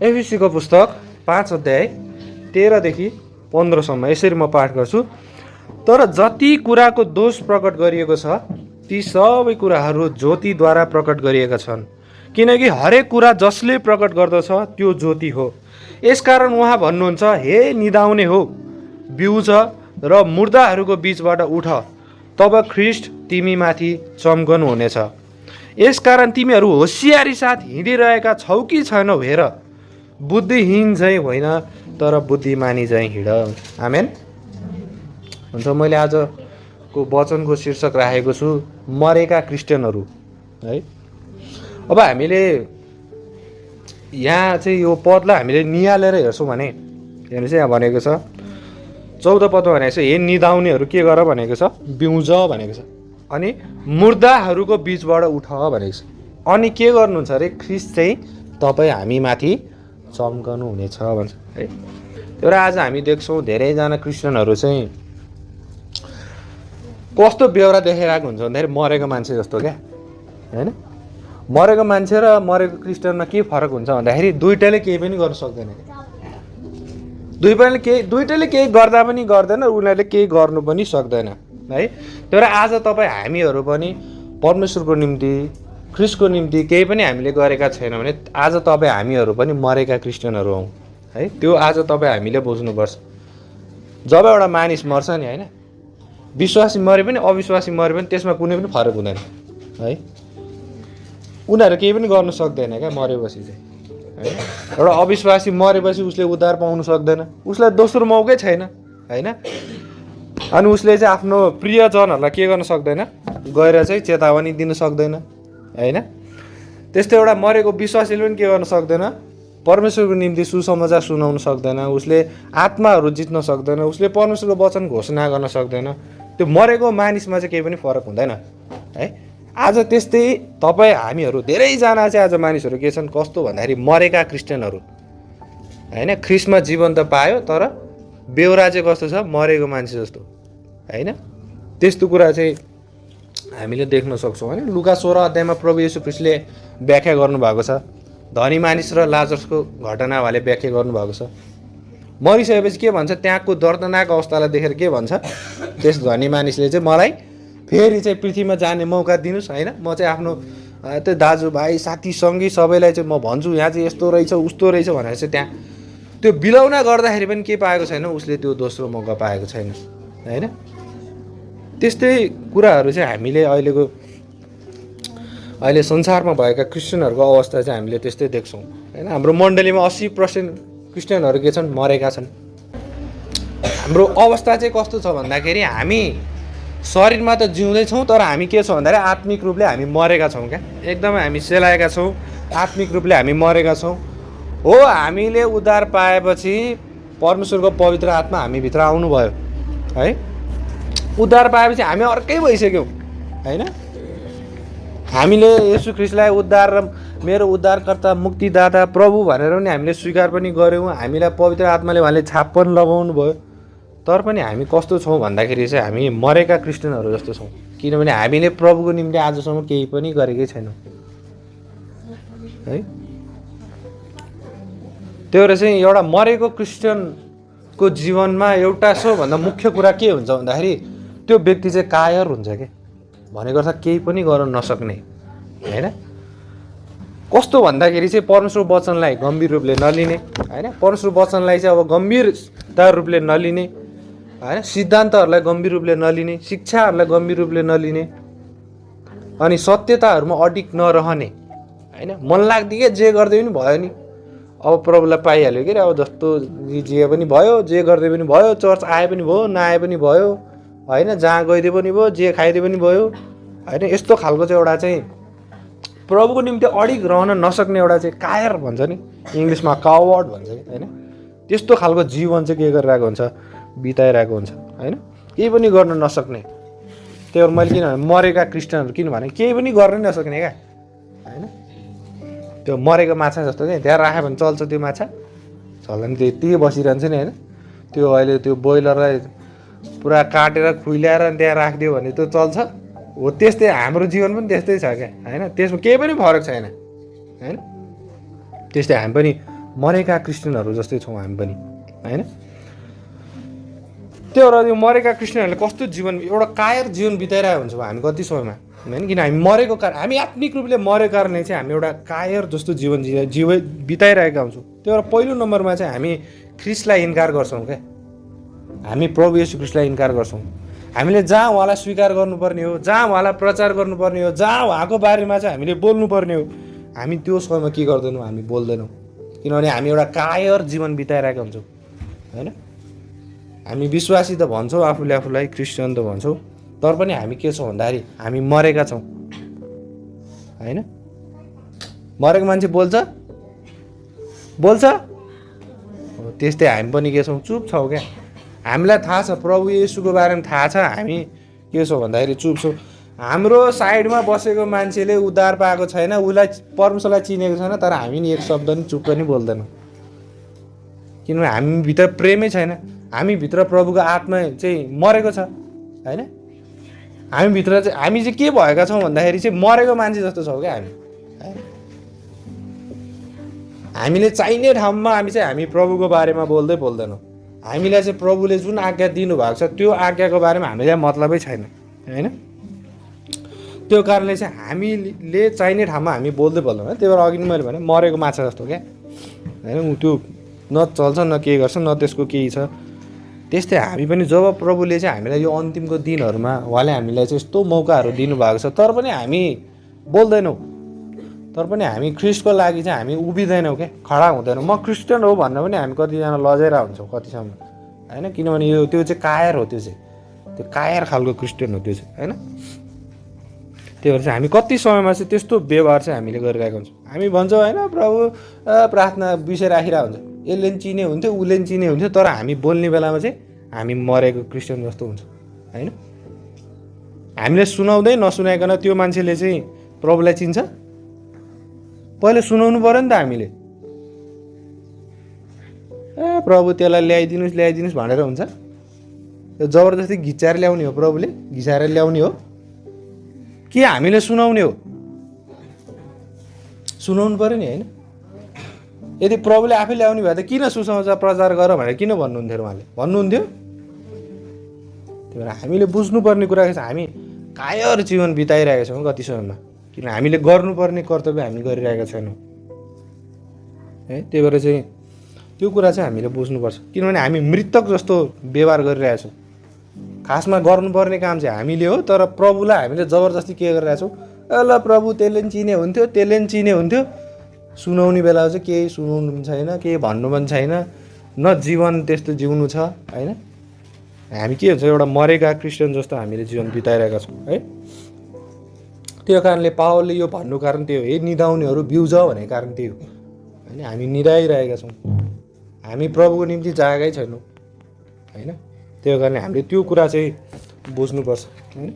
एफिसीको पुस्तक 5 अध्याय 13 देखि 15 यसरी म पाठ गर्छु। तर जति कुराको दोष प्रकट गरिएको छ ती सबै कुराहरू ज्योतिद्वारा प्रकट गरिएका छन्, किनकि हरेक कुरा जसले प्रकट गर्दछ त्यो ज्योति हो। यसकारण उहाँ भन्नुहुन्छ, हे निदाउने हो, बिउज र मुर्दाहरूको बीचबाट उठ, तब ख्रिस्ट तिमीमाथि चम्कनु हुनेछ। यसकारण तिमीहरू होसियारी साथ हिँडिरहेका छौ कि छैनौ हेर, बुद्धिहीन चाहिँ होइन तर बुद्धिमानी चाहिँ हिँड। आमेन। हुन्छ, मैले आजको वचनको शीर्षक राखेको छु मरेका क्रिस्चियनहरू है। अब हामीले यहाँ चाहिँ यो पदलाई हामीले निहालेर हेर्छौँ भने हेर्नुहोस्, यहाँ भनेको छ 14 पदमा भनेको छ, हे निदाउनेहरू के गर भनेको छ, बिउज भनेको छ, अनि मुर्दाहरूको बिचबाट उठ भनेको छ। अनि के गर्नुहुन्छ अरे, ख्रिस्ट चाहिँ तपाईँ हामीमाथि चम्कनु हुनेछ भन्छ है। त्यो र आज हामी देख्छौँ धेरैजना क्रिस्चियनहरू चाहिँ कस्तो बेहोरा देखाइरहेको हुन्छ भन्दाखेरि मरेको मान्छे जस्तो क्या, होइन। मरेको मान्छे र मरेको क्रिस्चियनमा के फरक हुन्छ भन्दाखेरि दुइटैले केही पनि गर्न सक्दैन। दुइटैले केही गर्दा पनि गर्दैन, उनीहरूले केही गर्नु पनि सक्दैन है। त्यो र आज तपाईँ हामीहरू पनि परमेश्वरको निम्ति, ख्रिस्टको निम्ति केही पनि हामीले गरेका छैनौँ भने आज तपाईँ हामीहरू पनि मरेका क्रिस्चियनहरू हौँ है। त्यो आज तपाईँ हामीले बुझ्नुपर्छ। जब एउटा मानिस मर्छ नि, होइन, विश्वासी मरे पनि अविश्वासी मरे पनि त्यसमा कुनै पनि फरक हुँदैन है। उनीहरू केही पनि गर्न सक्दैन क्या मरेपछि चाहिँ है। एउटा अविश्वासी मरेपछि उसले उद्धार पाउनु सक्दैन, उसलाई दोस्रो मौकै छैन होइन। अनि उसले चाहिँ आफ्नो प्रियजनहरूलाई के गर्न सक्दैन, गएर चाहिँ चेतावनी दिन सक्दैन होइन। त्यस्तै एउटा मरेको विश्वासीले पनि के गर्न सक्दैन, परमेश्वरको निम्ति सुसमाचार सुनाउन सक्दैन, उसले आत्माहरू जित्न सक्दैन, उसले परमेश्वरको वचन घोषणा गर्न सक्दैन। त्यो मरेको मानिसमा चाहिँ केही पनि फरक हुँदैन है। आज त्यस्तै तपाईँ हामीहरू धेरैजना चाहिँ आज मानिसहरू के छन्, कस्तो भन्दाखेरि मरेका क्रिस्चियनहरू होइन। ख्रिस्टमा जीवन त पायो तर बेहोरा चाहिँ कस्तो छ, मरेको मान्छे जस्तो होइन। त्यस्तो कुरा चाहिँ हामीले देख्न सक्छौँ होइन। लुका 16 अध्यायमा प्रभु येशू ख्रिस्टले व्याख्या गर्नुभएको छ, धनी मानिस र लाजरसको घटनावाले व्याख्या गर्नुभएको छ। मरिसकेपछि के भन्छ, त्यहाँको दर्दनाक अवस्थालाई देखेर के भन्छ, त्यस धनी मानिसले चाहिँ मलाई फेरि चाहिँ पृथ्वीमा जाने मौका दिनुहोस् होइन। म चाहिँ आफ्नो त्यो दाजुभाइ साथीसँगै सबैलाई चाहिँ म भन्छु यहाँ चाहिँ यस्तो रहेछ उस्तो रहेछ भनेर चाहिँ त्यहाँ त्यो बिलौना गर्दाखेरि पनि के पाएको छैन, उसले त्यो दोस्रो मौका पाएको छैन होइन। त्यस्तै कुराहरू चाहिँ हामीले अहिले संसारमा भएका क्रिस्चियनहरूको अवस्था चाहिँ हामीले त्यस्तै देख्छौँ होइन। हाम्रो मण्डलीमा 80% क्रिस्चियनहरू के छन्, मरेका छन्। हाम्रो अवस्था चाहिँ कस्तो छ भन्दाखेरि हामी शरीरमा त जिउँदैछौँ तर हामी के छौँ भन्दाखेरि आत्मिक रूपले हामी मरेका छौँ क्या। एकदमै हामी सेलाएका छौँ, आत्मिक रूपले हामी मरेका छौँ हो। हामीले उद्धार पाएपछि परमेश्वरको पवित्र आत्मा हामीभित्र आउनुभयो है। उद्धार पाएपछि हामी अर्कै भइसक्यौँ होइन। हामीले येशू ख्रिस्टलाई उद्धार र मेरो उद्धारकर्ता मुक्तिदाता प्रभु भनेर पनि हामीले स्वीकार पनि गऱ्यौँ। हामीलाई पवित्र आत्माले उहाँले छाप पनि लगाउनु भयो। तर पनि हामी कस्तो छौँ भन्दाखेरि चाहिँ हामी मरेका क्रिस्चियनहरू जस्तो छौँ, किनभने हामीले प्रभुको निम्ति आजसम्म केही पनि गरेकै छैनौँ है। त्यो भएर चाहिँ एउटा मरेको क्रिस्चियनको जीवनमा एउटा सबभन्दा मुख्य कुरा के हुन्छ भन्दाखेरि त्यो व्यक्ति चाहिँ कायर हुन्छ क्या, भनेको अर्थ केही पनि गर्न नसक्ने होइन। कस्तो भन्दाखेरि चाहिँ परमेश्वर वचनलाई गम्भीर रूपले नलिने होइन। परमेश्वर वचनलाई चाहिँ अब गम्भीरता रूपले नलिने होइन, सिद्धान्तहरूलाई गम्भीर रूपले नलिने, शिक्षाहरूलाई गम्भीर रूपले नलिने, अनि सत्यताहरूमा अडिक नरहने होइन। मन लाग्दिकै जे गर्दै पनि भयो नि, अब प्रभुलाई पाइहाल्यो कि अब जस्तो जे पनि भयो, जे गर्दै पनि भयो, चर्च आए पनि भयो नआए पनि भयो होइन, जहाँ गइदिए पनि भयो, जे खाइदिए पनि भयो होइन। यस्तो खालको चाहिँ एउटा चाहिँ प्रभुको निम्ति अडिक रहन नसक्ने एउटा चाहिँ कायर भन्छ नि, इङ्ग्लिसमा कावर्ड भन्छ कि होइन। त्यस्तो खालको जीवन चाहिँ के गरिरहेको हुन्छ, बिताइरहेको हुन्छ होइन, केही पनि गर्न नसक्ने। त्यही भएर मैले किनभने मरेका क्रिस्चियनहरू किनभने केही पनि गर्न नसक्ने क्या होइन। त्यो मरेको माछा जस्तो क्या, त्यहाँ राख्यो भने चल्छ त्यो माछा छल्लाङ त्यतिकै बसिरहन्छ नि होइन। त्यो अहिले त्यो बोइलरलाई पुरा काटेर खुइल्याएर त्यहाँ राखिदियो भने त्यो चल्छ हो। त्यस्तै हाम्रो जीवन पनि त्यस्तै छ क्या होइन। त्यसमा केही पनि फरक छैन होइन। त्यस्तै हामी पनि मरेका क्रिस्चियनहरू जस्तै छौँ हामी पनि होइन। त्यो र यो मरेका क्रिस्चियनहरूले कस्तो जीवन, एउटा कायर जीवन बिताइरहेको हुन्छौँ हामी कति समयमा होइन। किन हामी मरेको कारण, हामी आत्मिक रूपले मरेको कारणले चाहिँ हामी एउटा कायर जस्तो जीवन बिताइरहेका हुन्छौँ। त्यो भएर पहिलो नम्बरमा चाहिँ हामी ख्रिस्टलाई इन्कार गर्छौँ क्या। हामी प्रभु येशू ख्रिस्टलाई इन्कार गर्छौँ। हामीले जहाँ उहाँलाई स्वीकार गर्नुपर्ने हो, जहाँ उहाँलाई प्रचार गर्नुपर्ने हो, जहाँ उहाँको बारेमा चाहिँ हामीले बोल्नुपर्ने हो, हामी त्यो समयमा के गर्दैनौँ, हामी बोल्दैनौँ। किनभने हामी एउटा कायर जीवन बिताइरहेका हुन्छौँ होइन। हामी विश्वासी त भन्छौँ, आफूलाई क्रिस्चियन त भन्छौँ, तर पनि हामी के छौँ भन्दाखेरि हामी मरेका छौँ होइन। मरेको मान्छे बोल्छ त्यस्तै हामी पनि के छौँ, चुप छौँ क्या। हामीलाई थाहा छ प्रभु येशूको बारेमा थाहा छ, हामी के छौँ भन्दाखेरि चुप छौँ। हाम्रो साइडमा बसेको मान्छेले उद्धार पाएको छैन, उसलाई परमेश्वरलाई चिनेको छैन, तर हामी नि एक शब्द नि चुप पनि बोल्दैनौँ। किनभने हामीभित्र प्रेमै छैन। हामीभित्र प्रभुको आत्मा चाहिँ मरेको छ होइन। हामीभित्र चाहिँ हामी चाहिँ के भएका छौँ भन्दाखेरि चाहिँ मरेको मान्छे जस्तो छौँ क्या हामी। हामीले चाहिने ठाउँमा हामी प्रभुको बारेमा बोल्दैनौँ। हामीलाई चाहिँ प्रभुले जुन आज्ञा दिनुभएको छ त्यो आज्ञाको बारेमा हामीलाई मतलबै छैन होइन। त्यो कारणले चाहिँ हामीले चाहिने ठाउँमा हामी बोल्दैनौँ। त्यही भएर अघि नै मैले भने मरेको माछा जस्तो क्या होइन। त्यो न चल्छ न के गर्छ न त्यसको केही छ। त्यस्तै हामी पनि जब प्रभुले चाहिँ हामीलाई यो अन्तिमको दिनहरूमा उहाँले हामीलाई चाहिँ यस्तो मौकाहरू दिनुभएको छ, तर पनि हामी बोल्दैनौँ, तर पनि हामी ख्रिस्टको लागि चाहिँ हामी उभिँदैनौँ क्या, खडा हुँदैनौँ। म क्रिस्चियन हो भन्न पनि हामी कतिजना लजाइरहेको हुन्छौँ कतिसम्म होइन। किनभने त्यो चाहिँ कायर हो, त्यो कायर खालको क्रिस्चियन हो त्यो चाहिँ होइन। त्यही भएर चाहिँ हामी कति समयमा चाहिँ त्यस्तो व्यवहार चाहिँ हामीले गरिरहेको हुन्छौँ। हामी भन्छौँ होइन प्रभु प्रार्थना विषय राखिरहेको हुन्छ, यसले पनि चिने हुन्थ्यो उसले पनि चिने हुन्थ्यो, तर हामी बोल्ने बेलामा चाहिँ हामी मरेको क्रिस्चियन जस्तो हुन्छ होइन। हामीले सुनाउँदै नसुनाइकन त्यो मान्छेले चाहिँ प्रभुलाई चिन्छ, पहिला सुनाउनु पऱ्यो नि त हामीले। प्रभु त्यसलाई ल्याइदिनुहोस् भनेर हुन्छ। त्यो जबरजस्ती घिचाएर ल्याउने हो, प्रभुले घिचाएर ल्याउने हो कि हामीले सुनाउने हो? सुनाउनु पऱ्यो नि होइन। यदि प्रभुले आफै ल्याउने भए त किन सुसमाचार प्रचार गर भनेर किन भन्नुहुन्थ्यो उहाँले? भन्नुहुन्थ्यो। त्यही भएर हामीले बुझ्नुपर्ने कुरा के छ, हामी कायर जीवन बिताइरहेका छौँ कति समयमा, किन हामीले गर्नुपर्ने कर्तव्य हामी गरिरहेका छैनौँ है। त्यही भएर चाहिँ त्यो कुरा चाहिँ हामीले बुझ्नुपर्छ। किनभने हामी मृतक जस्तो व्यवहार गरिरहेछौँ। खासमा गर्नुपर्ने काम चाहिँ हामीले हो, तर प्रभुलाई हामीले जबरजस्ती के गरिरहेछौँ, ल प्रभु त्यसले पनि चिने हुन्थ्यो त्यसले पनि चिने हुन्थ्यो। सुनाउने बेला चाहिँ केही सुनाउनु पनि छैन, केही भन्नु पनि छैन, न जीवन त्यस्तो जिउनु छ होइन। हामी के हुन्छ, एउटा मरेका क्रिस्चियन जस्तो हामीले जीवन बिताइरहेका छौँ है। त्यो कारणले पावलले यो भन्नु कारण त्यो हो, हे निदाउनेहरू बिउज भनेको कारण त्यही हो होइन। हामी निदाइरहेका छौँ, हामी प्रभुको निम्ति जाएकै छैनौँ होइन। त्यो कारणले हामीले त्यो कुरा चाहिँ बुझ्नुपर्छ होइन।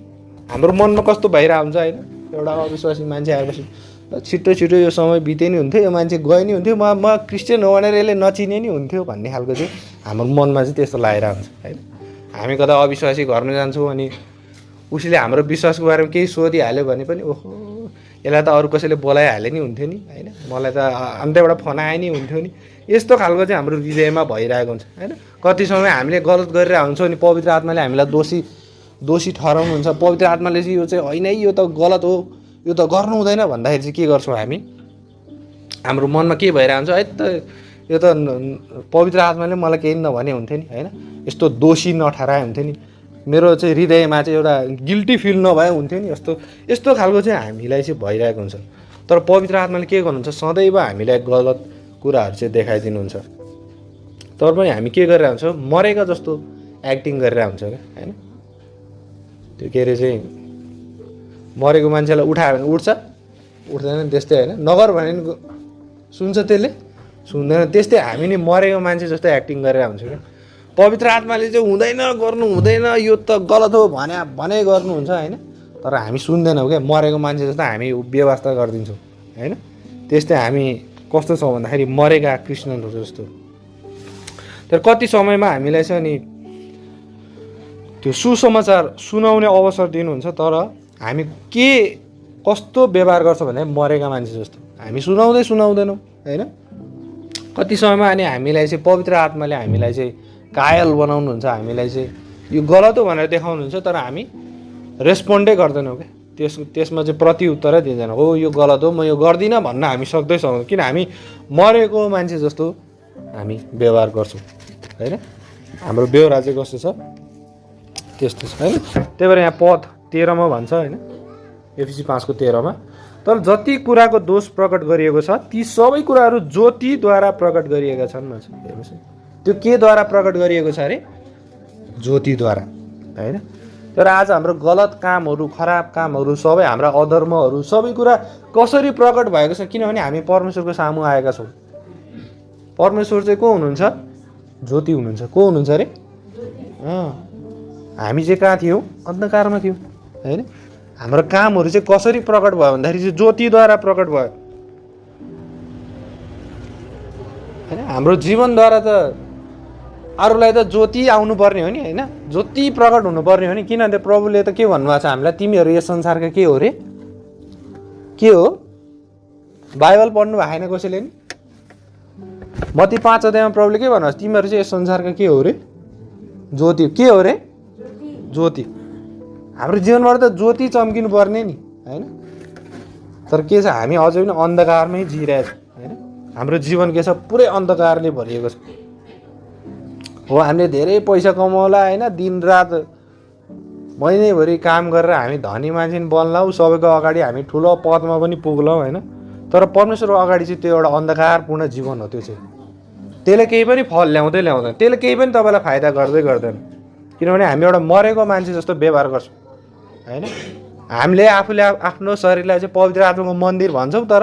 हाम्रो मनमा कस्तो भइरहेको हुन्छ होइन, एउटा अविश्वासी मान्छे आएपछि छिटो यो समय बिते नि हुन्थ्यो, यो मान्छे गए नि हुन्थ्यो, म क्रिस्चियन हो भनेर यसले नचिने नि हुन्थ्यो भन्ने खालको चाहिँ हाम्रो मनमा चाहिँ त्यस्तो लागेर हुन्छ होइन। हामी कता अविश्वासी घरमा जान्छौँ अनि उसले हाम्रो विश्वासको बारेमा केही सोधिहाल्यो भने पनि ओहो यसलाई त अरू कसैले बोलाइहाले नि हुन्थ्यो नि होइन, मलाई त अन्त एउटा फोन आए नि हुन्थ्यो नि, यस्तो खालको चाहिँ हाम्रो हृदयमा भइरहेको हुन्छ होइन। कति समय हामीले गलत गरिरहेको हुन्छौँ अनि पवित्र आत्माले हामीलाई दोषी ठहराउनुहुन्छ। पवित्र आत्माले चाहिँ यो चाहिँ होइन है, यो त गलत हो, यो त गर्नु हुँदैन भन्दाखेरि चाहिँ के गर्छौँ हामी, हाम्रो मनमा के भइरहेको हुन्छ, है त यो त पवित्र आत्माले मलाई केही नभने हुन्थ्यो नि होइन, यस्तो दोषी नठहराए हुन्थ्यो नि, मेरो चाहिँ हृदयमा चाहिँ एउटा गिल्टी फिल नभए हुन्थ्यो नि, यस्तो खालको चाहिँ हामीलाई चाहिँ भइरहेको हुन्छ। तर पवित्र आत्माले के गर्नुहुन्छ, सदैव हामीलाई गलत कुराहरू चाहिँ देखाइदिनुहुन्छ। तर पनि हामी के गरिरहेको हुन्छौँ, मरेका जस्तो एक्टिङ गरिरहेको हुन्छ क्या होइन। त्यो के अरे चाहिँ मरेको मान्छेलाई उठायो भने उठ्छ, उठ्दैन त्यस्तै होइन, नगर भने नि सुन्छ त्यसले सुन्दैन, त्यस्तै हामी नि मरेको मान्छे जस्तो एक्टिङ गरेर हुन्छ क्या। पवित्र आत्माले चाहिँ हुँदैन गर्नु हुँदैन, यो त गलत हो भने गर्नुहुन्छ होइन, तर हामी सुन्दैनौँ क्या, मरेको मान्छे जस्तो हामी व्यवस्था गरिदिन्छौँ होइन। त्यस्तै हामी कस्तो छौँ भन्दाखेरि मरेका क्रिस्चियनहरू जस्तो तर कति समयमा हामीलाई चाहिँ अनि त्यो सुसमाचार सुनाउने अवसर दिनुहुन्छ, तर हामी के कस्तो व्यवहार गर्छ भने मरेका मान्छे जस्तो हामी सुनाउँदैनौँ होइन। कति समयमा अनि हामीलाई चाहिँ पवित्र आत्माले हामीलाई चाहिँ कायल बनाउनुहुन्छ, हामीलाई चाहिँ यो गलत हो भनेर देखाउनुहुन्छ, तर हामी रेस्पोन्डै गर्दैनौँ क्या। त्यसमा चाहिँ प्रतिउत्तरै दिँदैन, हो यो गलत हो म यो गर्दिनँ भन्न हामी सक्दैनौँ, किन हामी मरेको मान्छे जस्तो हामी व्यवहार गर्छौँ होइन। हाम्रो बेहोरा चाहिँ कस्तो छ त्यस्तो छ होइन। त्यही भएर यहाँ पद 13 भन्छ होइन, एफिसी 5:13, तर जति कुराको दोष प्रकट गरिएको छ ती सबै कुराहरू ज्योतिद्वारा प्रकट गरिएका छन् भन्छ। हेर्नुहोस् त्यो केद्वारा प्रकट गरिएको छ अरे, ज्योतिद्वारा होइन। तर आज हाम्रो गलत कामहरू, खराब कामहरू, सबै हाम्रा अधर्महरू, सबै कुरा कसरी प्रकट भएको छ, किनभने हामी परमेश्वरको सामु आएका छौँ। परमेश्वर चाहिँ को हुनुहुन्छ? ज्योति हुनुहुन्छ। को हुनुहुन्छ अरे? हामी चाहिँ कहाँ थियौँ? अन्धकारमा थियौँ होइन। हाम्रो कामहरू चाहिँ कसरी प्रकट भयो भन्दाखेरि चाहिँ ज्योतिद्वारा प्रकट भयो होइन। हाम्रो जीवनद्वारा त अरूलाई त ज्योति आउनुपर्ने हो नि होइन, ज्योति प्रकट हुनुपर्ने हो नि। किनभने प्रभुले त के भन्नुभएको छ हामीलाई, तिमीहरू यस संसारका के हो रे? के हो? बाइबल पढ्नु भएको छैन कसैले नि? मत्ती 5 प्रभुले के भन्नुभएको छ? तिमीहरू चाहिँ यस संसारका के हो रे? ज्योति। के हो रे? ज्योति। हाम्रो जीवनबाट त ज्योति चम्किनु पर्ने नि होइन। तर के छ, हामी अझै पनि अन्धकारमै जिइरहेको छौँ होइन। हाम्रो जीवन के छ, पुरै अन्धकारले भरिएको छ। हो हामीले धेरै पैसा कमाउला होइन, दिनरात महिनैभरि काम गरेर हामी धनी मान्छे बन्लाऊ, सबैको अगाडि हामी ठुलो पदमा पनि पुग्लौँ होइन। तर परमेश्वर अगाडि चाहिँ त्यो एउटा अन्धकारपूर्ण जीवन हो। त्यो चाहिँ त्यसले केही पनि फल ल्याउँदैन, त्यसले केही पनि तपाईँलाई फाइदा गर्दैन, किनभने हामी एउटा मरेको मान्छे जस्तो व्यवहार गर्छौँ होइन। हामीले आफूले आफ्नो शरीरलाई चाहिँ पवित्र आत्माको मन्दिर भन्छौँ, तर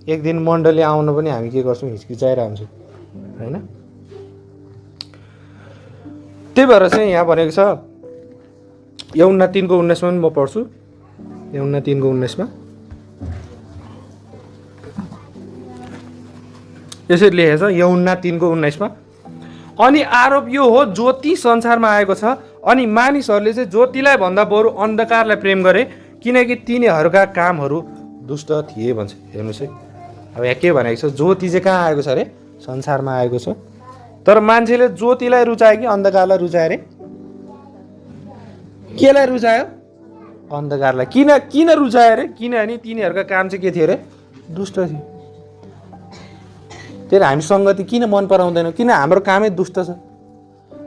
एक दिन मण्डली आउनु पनि हामी के गर्छौँ? हिचकिचाइरहन्छौँ होइन। त्यही भएर चाहिँ यहाँ भनेको छ यूहन्ना 3:19 पनि म पढ्छु। यूहन्ना 3:19 यसरी लेखेको छ, यूहन्ना 3:19, अनि आरोप यो हो ज्योति संसारमा आएको छ अनि मानिसहरूले चाहिँ ज्योतिलाई भन्दा बरु अन्धकारलाई प्रेम गरे किनकि तिनीहरूका कामहरू दुष्ट थिए भन्छ। हेर्नुहोस् है, अब यहाँ के भनेको छ, ज्योति चाहिँ कहाँ आएको छ अरे? संसारमा आएको छ, तर मान्छेले ज्योतिलाई रुचायो कि अन्धकारलाई रुचायो अरे? केलाई रुचायो? अन्धकारलाई। किन रुचायो अरे? किनभने तिनीहरूका काम चाहिँ के थियो अरे? दुष्ट थियो। त्यही हामी सङ्गति किन मन पराउँदैनौँ? किन हाम्रो कामै दुष्ट छ।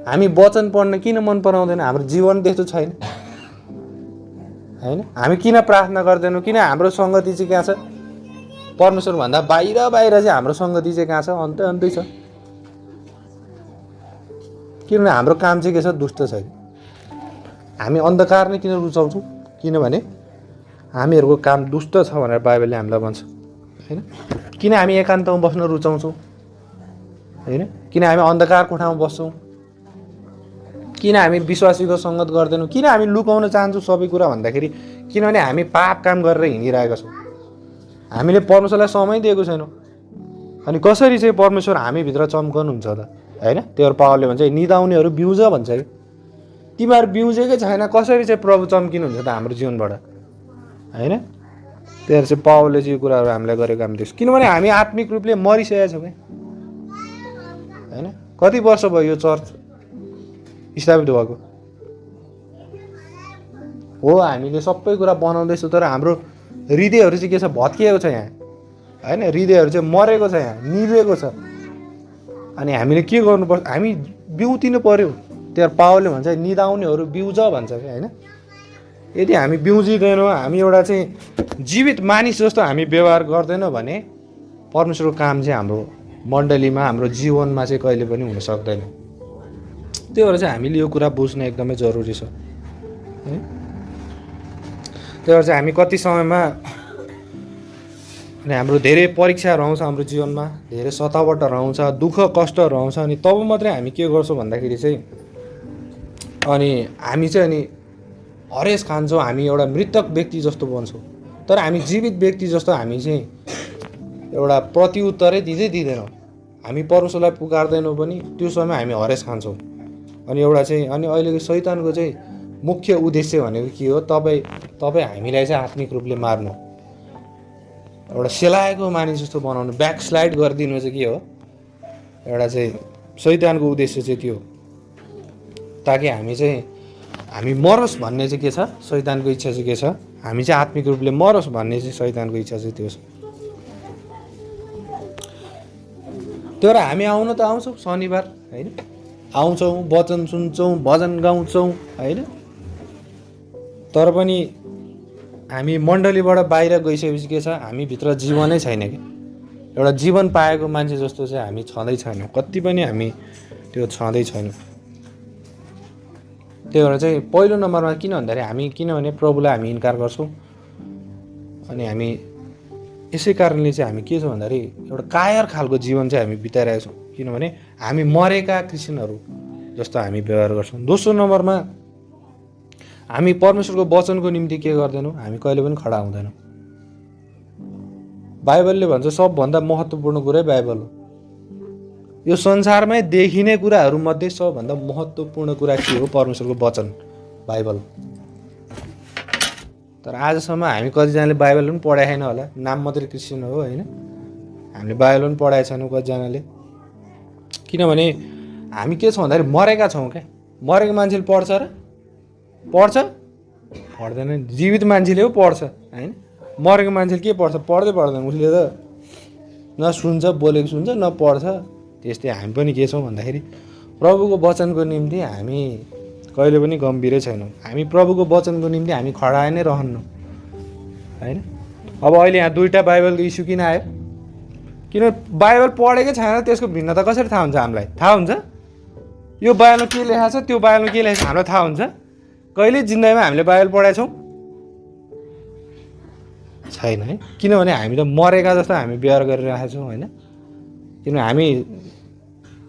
हामी वचन पढ्न किन मन पराउँदैन? हाम्रो जीवन त्यस्तो छैन होइन। हामी किन प्रार्थना गर्दैनौँ? किन हाम्रो सङ्गति चाहिँ कहाँ छ? परमेश्वरभन्दा बाहिर चाहिँ हाम्रो सङ्गति चाहिँ कहाँ छ? अन्तै छ। किनभने हाम्रो काम चाहिँ के छ? दुष्ट छ। हामी अन्धकार नै किन रुचाउँछौँ? किनभने हामीहरूको काम दुष्ट छ भनेर बाइबलले हामीलाई भन्छ होइन। किन हामी एकान्तमा बस्न रुचाउँछौँ होइन? किन हामी अन्धकार कोठामा बस्छौँ? किन हामी विश्वासीको सङ्गत गर्दैनौँ? किन हामी लुकाउन चाहन्छौँ सबै कुरा भन्दाखेरि किनभने हामी पाप काम गरेर हिँडिरहेका छौँ। हामीले परमेश्वरलाई समय दिएको छैनौँ। अनि कसरी चाहिँ परमेश्वर हामीभित्र चम्कनुहुन्छ त होइन। त्यो पावलले भन्छ निदाउनेहरू बिउज भन्छ कि तिमीहरू बिउजेकै छैन, कसरी चाहिँ प्रभु चम्किनुहुन्छ त हाम्रो जीवनबाट होइन। त्यही चाहिँ पावलले चाहिँ यो कुराहरू हामीलाई गरेको काम देख्छ, किनभने हामी आत्मिक रूपले मरिसकेका छौँ क्या होइन। कति वर्ष भयो यो चर्च स्थापित भएको हो, हामीले सबै कुरा बनाउँदैछौँ, तर हाम्रो हृदयहरू चाहिँ के छ? भत्किएको छ यहाँ होइन। हृदयहरू चाहिँ मरेको छ, यहाँ निभेको छ। अनि हामीले के गर्नुपर्छ? हामी बिउतिनु पर्यो। त्यो पावलले भन्छ निदाउनेहरू बिउज भन्छ क्या होइन। यदि हामी बिउजिँदैनौँ, हामी एउटा चाहिँ जीवित मानिस जस्तो हामी व्यवहार गर्दैनौँ भने परमेश्वरको काम चाहिँ हाम्रो मण्डलीमा, हाम्रो जीवनमा चाहिँ कहिले पनि हुन सक्दैन। त्यही भएर चाहिँ हामीले यो कुरा बुझ्न एकदमै जरुरी छ है। त्यही भएर चाहिँ हामी कति समयमा अनि हाम्रो धेरै परीक्षाहरू आउँछ, हाम्रो जीवनमा धेरै सतावटहरू आउँछ, दुःख कष्टहरू आउँछ, अनि तब मात्रै हामी के गर्छौँ भन्दाखेरि चाहिँ अनि हामी चाहिँ अनि हरेस खान्छौँ। हामी एउटा मृतक व्यक्ति जस्तो बन्छौँ, तर हामी जीवित व्यक्ति जस्तो हामी चाहिँ एउटा प्रतिउत्तरै दिँदैनौँ। हामी परमेश्वरलाई पुकार्दैनौँ पनि त्यो समय हामी हरेस खान्छौँ। अनि एउटा चाहिँ अनि अहिलेको शैतानको चाहिँ मुख्य उद्देश्य भनेको के हो? तपाईँ हामीलाई चाहिँ आत्मिक रूपले मार्नु, एउटा सेलाएको मानिस जस्तो बनाउनु, ब्याकस्लाइड गरिदिनु चाहिँ के हो? एउटा चाहिँ शैतानको उद्देश्य चाहिँ त्यो, ताकि हामी मरोस् भन्ने चाहिँ के छ? शैतानको इच्छा चाहिँ के छ? हामी चाहिँ आत्मिक रूपले मरोस् भन्ने चाहिँ शैतानको इच्छा चाहिँ त्यो छ। तर हामी आउन त आउँछौँ शनिबार, होइन? आउँछौँ, वचन सुन्छौँ, भजन गाउँछौँ, होइन? तर पनि हामी मण्डलीबाट बाहिर गइसकेपछि के छ? हामीभित्र जीवनै छैन कि एउटा जीवन पाएको मान्छे जस्तो चाहिँ हामी छँदै छैनौँ। कति पनि हामी त्यो छँदै छैनौँ। त्यही भएर चाहिँ पहिलो नम्बरमा किन भन्दाखेरि किनभने प्रभुलाई हामी इन्कार गर्छौँ। अनि हामी यसै कारणले चाहिँ हामी के छ भन्दाखेरि एउटा कायर खालको जीवन चाहिँ हामी बिताइरहेको छौँ। किनभने हामी मरेका क्रिस्चियनहरू जस्तो हामी व्यवहार गर्छौँ। दोस्रो नम्बरमा हामी परमेश्वरको वचनको निम्ति के गर्दैनौँ? हामी कहिले पनि खडा हुँदैनौँ। बाइबलले भन्छ सबभन्दा महत्त्वपूर्ण कुरै बाइबल हो। यो संसारमै देखिने कुराहरूमध्ये सबभन्दा महत्त्वपूर्ण कुरा के हो? परमेश्वरको वचन, बाइबल। तर आजसम्म हामी कतिजनाले बाइबल पनि पढाएको छैन होला, नाम मात्रै क्रिस्चियन हो, होइन? हामीले बाइबल पनि पढाएको छैनौँ कतिजनाले। किनभने हामी के छौँ भन्दाखेरि मरेका छौँ क्या। मरेको मान्छेले पढ्छ र? पढ्छ? पढ्दैन। जीवित मान्छेले पो पढ्छ, होइन? मरेको मान्छेले के पढ्छ? पढ्दैन। उसले त न सुन्छ, बोलेको सुन्छ, न पढ्छ। त्यस्तै हामी पनि के छौँ भन्दाखेरि प्रभुको वचनको निम्ति हामी कहिले पनि गम्भीरै छैनौँ। हामी प्रभुको वचनको निम्ति हामी खडा नै रहन्नौँ, होइन? अब अहिले यहाँ दुईवटा बाइबलको इस्यु किन आयो? किन बाइबल पढेकै छैन, त्यसको भिन्नता कसरी थाहा हुन्छ? हामीलाई थाहा हुन्छ यो बाइबलमा के लेखा छ, त्यो बाइबलमा के लेखा छ, हामीलाई थाहा हुन्छ? कहिले जिन्दगीमा हामीले बाइबल पढाएको छौँ? छैन, है? किनभने हामी त मरेका जस्तो हामी व्यवहार गरिरहेको छौँ, होइन? किनभने हामी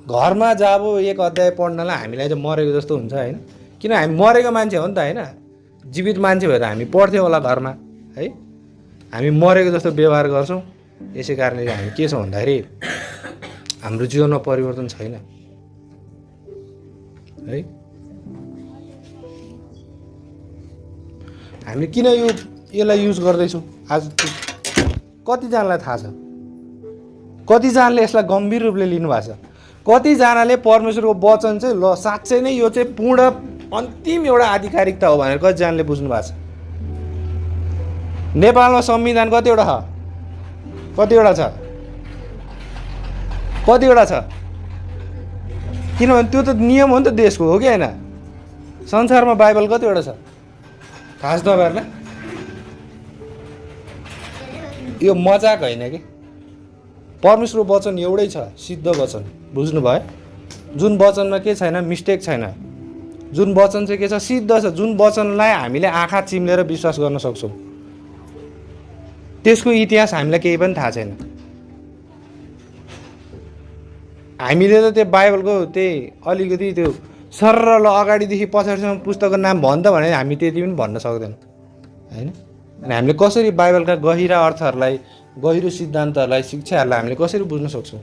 घरमा जब एक अध्याय पढ्नलाई हामीलाई चाहिँ मरेको जस्तो हुन्छ, होइन? किन हामी मरेको मान्छे हो नि त, होइन? जीवित मान्छे भएर हामी पढ्थ्यौँ होला घरमा, है? हामी मरेको जस्तो व्यवहार गर्छौँ। यसै कारणले हामी के छौँ भन्दाखेरि हाम्रो जीवनमा परिवर्तन छैन, है? हामीले किन यसलाई युज गर्दैछौँ आज? कतिजनालाई थाहा छ? कतिजनाले यसलाई गम्भीर रूपले लिनुभएको छ? कतिजनाले परमेश्वरको वचन चाहिँ ल साँच्चै नै यो चाहिँ पूर्ण अन्तिम एउटा आधिकारिकता हो भनेर कतिजनाले बुझ्नु भएको छ? नेपालमा संविधान कतिवटा छ? कतिवटा छ? कतिवटा छ? किनभने त्यो त नियम हो नि त देशको, हो कि होइन? संसारमा बाइबल कतिवटा छ थाहा छ तपाईँहरूलाई? यो मजाक होइन कि परमेश्वरको वचन एउटै छ, सिद्ध वचन। बुझ्नुभयो? जुन वचनमा के छैन, मिस्टेक छैन। जुन वचन चाहिँ के छ? सिद्ध छ। जुन वचनलाई हामीले आँखा चिम्लेर विश्वास गर्न सक्छौँ, त्यसको इतिहास हामीलाई केही पनि थाहा छैन। हामीले त त्यो बाइबलको त्यही अलिकति त्यो सरल अगाडिदेखि पछाडिसम्म पुस्तकको नाम भन्छ भने हामी त्यति पनि भन्न सक्दैनौँ, होइन? अनि हामीले कसरी बाइबलका गहिरा अर्थहरूलाई, गहिरो सिद्धान्तहरूलाई, शिक्षाहरूलाई हामीले कसरी बुझ्न सक्छौँ?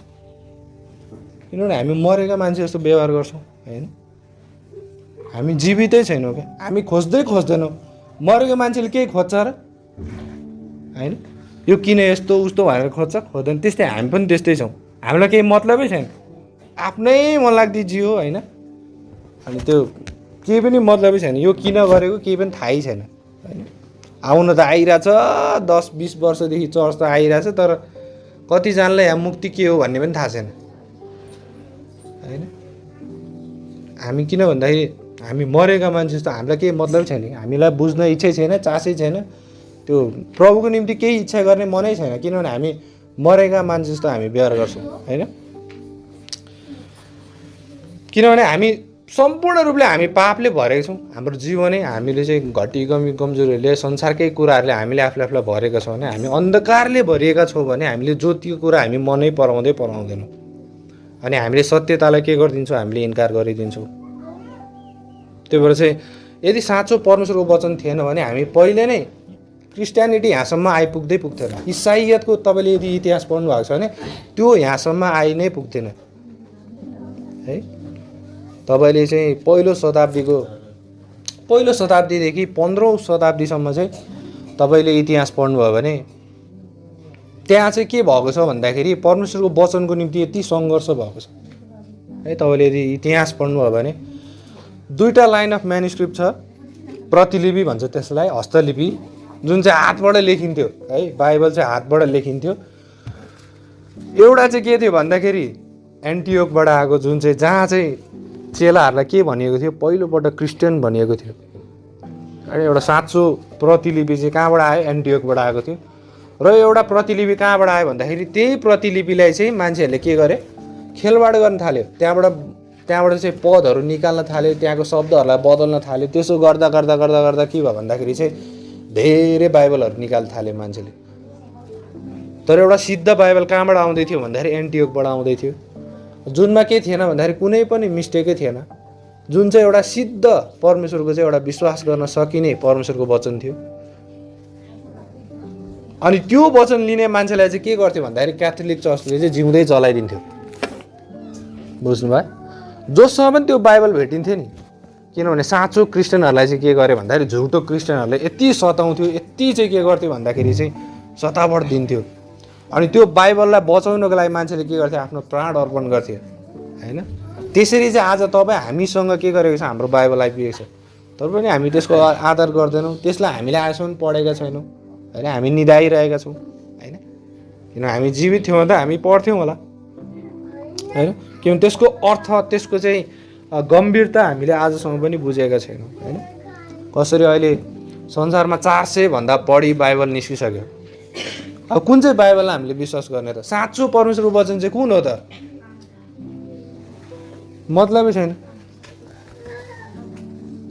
किनभने हामी मरेका मान्छे जस्तो व्यवहार गर्छौँ, होइन? हामी जीवितै छैनौँ क्या। हामी खोज्दैनौँ। मरेको मान्छेले केही खोज्छ र? होइन? यो किन यस्तो उस्तो भनेर खोज्दैन। त्यस्तै हामी पनि त्यस्तै छौँ। हामीलाई केही मतलबै छैन, आफ्नै मन लाग्दी जियो, होइन? अनि त्यो केही पनि मतलबै छैन। यो किन गरेको केही पनि थाहै छैन, होइन? आउन त आइरहेछ, 10-20 वर्षदेखि चर्च त आइरहेछ, तर कतिजनालाई यहाँ मुक्ति के हो भन्ने पनि थाहा छैन, होइन? हामी किन भन्दाखेरि हामी मरेका मान्छे जस्तो हामीलाई केही मतलब छैन। हामीलाई बुझ्न इच्छै छैन, चासै छैन। त्यो प्रभुको निम्ति केही इच्छा गर्ने मनै छैन, किनभने हामी मरेका मान्छे जस्तो हामी व्यवहार गर्छौँ, होइन? किनभने हामी सम्पूर्ण रूपले हामी पापले भरेका छौँ। हाम्रो जीवनै हामीले चाहिँ घटी कमजोरीहरूले, संसारकै कुराहरूले हामीले आफूलाई भरेका छौँ भने, हामी अन्धकारले भरिएका छौँ भने हामीले ज्योतिको कुरा हामी मनै पराउँदैनौँ। अनि हामीले सत्यतालाई के गरिदिन्छौँ? हामीले इन्कार गरिदिन्छौँ। त्यही भएर चाहिँ यदि साँचो परमेश्वरको वचन थिएन भने हामी पहिले नै क्रिस्टियानिटी यहाँसम्म आइपुग्दै पुग्थेन। इसाईयतको तपाईँले यदि इतिहास पढ्नु भएको छ भने त्यो यहाँसम्म आइ नै पुग्थेन है। तपाईँले चाहिँ पहिलो शताब्दीदेखि 15औं शताब्दीसम्म चाहिँ तपाईँले इतिहास पढ्नुभयो भने त्यहाँ चाहिँ के भएको छ भन्दाखेरि परमेश्वरको वचनको निम्ति यति सङ्घर्ष भएको छ है। तपाईँले यदि इतिहास पढ्नुभयो भने 2टा लाइन अफ म्यानुस्क्रिप्ट छ, प्रतिलिपि भन्छ त्यसलाई, हस्तलिपि, जुन चाहिँ हातबाट लेखिन्थ्यो है। बाइबल चाहिँ हातबाट लेखिन्थ्यो। एउटा चाहिँ के थियो भन्दाखेरि एन्टियोकबाट आएको, जुन चाहिँ जहाँ चाहिँ चेलाहरूलाई के भनिएको थियो, पहिलोपटक क्रिस्चियन भनिएको थियो। अनि एउटा साँचो प्रतिलिपि चाहिँ कहाँबाट आयो, एन्टियोकबाट आएको थियो। र एउटा प्रतिलिपि कहाँबाट आयो भन्दाखेरि त्यही प्रतिलिपिलाई चाहिँ मान्छेहरूले के गरे, खेलवाड गर्न थाल्यो। त्यहाँबाट चाहिँ पदहरू निकाल्न थाल्यो, त्यहाँको शब्दहरूलाई बदल्न थाल्यो। त्यसो गर्दा गर्दा गर्दा गर्दा के भयो भन्दाखेरि चाहिँ धेरै बाइबलहरू निकाल्न थाल्यो मान्छेले। तर एउटा सिद्ध बाइबल कहाँबाट आउँदै थियो भन्दाखेरि एन्टियोकबाट आउँदै थियो, जुनमा के थिएन भन्दाखेरि कुनै पनि मिस्टेकै थिएन, जुन चाहिँ एउटा सिद्ध परमेश्वरको चाहिँ एउटा विश्वास गर्न सकिने परमेश्वरको वचन थियो। अनि त्यो वचन लिने मान्छेलाई चाहिँ के गर्थ्यो भन्दाखेरि क्याथोलिक चर्चले चाहिँ जिउँदै चलाइदिन्थ्यो। बुझ्नुभयो? जोसँग पनि त्यो बाइबल भेटिन्थ्यो नि। किनभने साँचो क्रिस्चियनहरूलाई चाहिँ के गरे भन्दाखेरि झुटो क्रिस्चियनहरूले यति सताउँथ्यो, यति चाहिँ के गर्थ्यो भन्दाखेरि चाहिँ सतावट दिन्थ्यो। अनि त्यो बाइबललाई बचाउनको लागि मान्छेले के गर्थ्यो, आफ्नो प्राण अर्पण गर्थ्यो हैन। त्यसरी चाहिँ आज तपाईँ हामीसँग के गरेको छ, हाम्रो बाइबल आइपुगेको छ, तर पनि हामी त्यसको आदर गर्दैनौँ। त्यसलाई हामीले आजसम्म पढेका छैनौँ होइन, हामी निदाइरहेका छौँ होइन। किन हामी जीवित थियौँ त हामी पढ्थ्यौँ होला होइन। किन त्यसको अर्थ, त्यसको चाहिँ गम्भीरता हामीले आजसम्म पनि बुझेका छैनौँ होइन। कसरी अहिले संसारमा 400 भन्दा बढी बाइबल निस्किसक्यो। अब कुन चाहिँ बाइबललाई हामीले विश्वास गर्ने त? साँचो परमेश्वरको वचन चाहिँ कुन हो त? मतलबै छैन।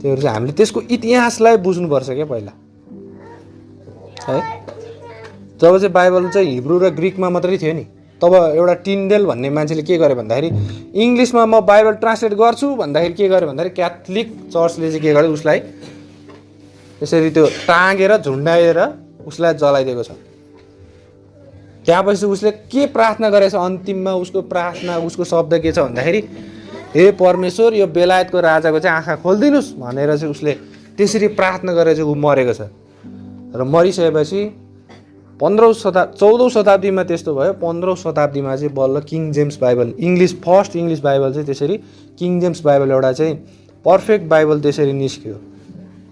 त्यो चाहिँ हामीले त्यसको इतिहासलाई बुझ्नुपर्छ क्या पहिला है। जब चाहिँ बाइबल चाहिँ हिब्रू र ग्रिकमा मात्रै थियो नि, तब एउटा टिन्डेल भन्ने मान्छेले के गर्यो भन्दाखेरि इङ्ग्लिसमा म बाइबल ट्रान्सलेट गर्छु भन्दाखेरि के गर्यो भन्दाखेरि क्याथोलिक चर्चले चाहिँ के गर्यो, उसलाई त्यसरी त्यो टाँगेर झुन्डाएर उसलाई जलाइदिएको छ। त्यहाँपछि उसले के प्रार्थना गरेछ अन्तिममा, उसको प्रार्थना, उसको शब्द के छ भन्दाखेरि हे परमेश्वर यो बेलायतको राजाको चाहिँ आँखा खोलिदिनुहोस् भनेर चाहिँ उसले त्यसरी प्रार्थना गरेर चाहिँ ऊ मरेको छ। र मरिसकेपछि 14औं शताब्दीमा त्यस्तो भयो। 15औं शताब्दीमा चाहिँ बल्ल king James Bible, first English Bible चाहिँ त्यसरी किङ जेम्स बाइबल एउटा चाहिँ पर्फेक्ट बाइबल त्यसरी निस्कियो।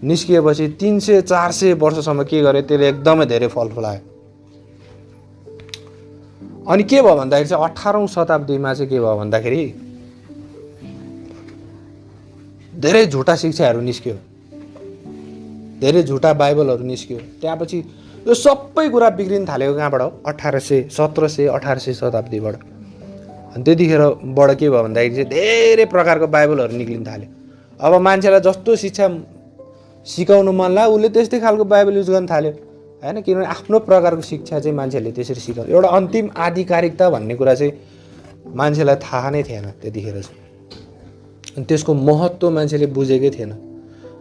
निस्किएपछि 300-400 वर्षसम्म के गर्यो, त्यसले एकदमै धेरै फल फलायो। अनि के भयो भन्दाखेरि चाहिँ 18औं शताब्दीमा चाहिँ के भयो भन्दाखेरि धेरै झुटा शिक्षाहरू निस्क्यो, धेरै झुटा बाइबलहरू निस्क्यो। त्यहाँपछि यो सबै कुरा बिग्रिन थालेको कहाँबाट हो? 1700 शताब्दीबाट। अनि त्यतिखेरबाट के भयो भन्दाखेरि चाहिँ धेरै प्रकारको बाइबलहरू निक्लिन थाल्यो। अब मान्छेलाई जस्तो शिक्षा सिकाउनु मन लाग्यो उसले त्यस्तै खालको बाइबल युज गर्न थाल्यो होइन। किनभने आफ्नो प्रकारको शिक्षा चाहिँ मान्छेहरूले त्यसरी सिकाउँछ। एउटा अन्तिम आधिकारिकता भन्ने कुरा चाहिँ मान्छेलाई थाहा नै थिएन त्यतिखेर चाहिँ। अनि त्यसको महत्त्व मान्छेले बुझेकै थिएन।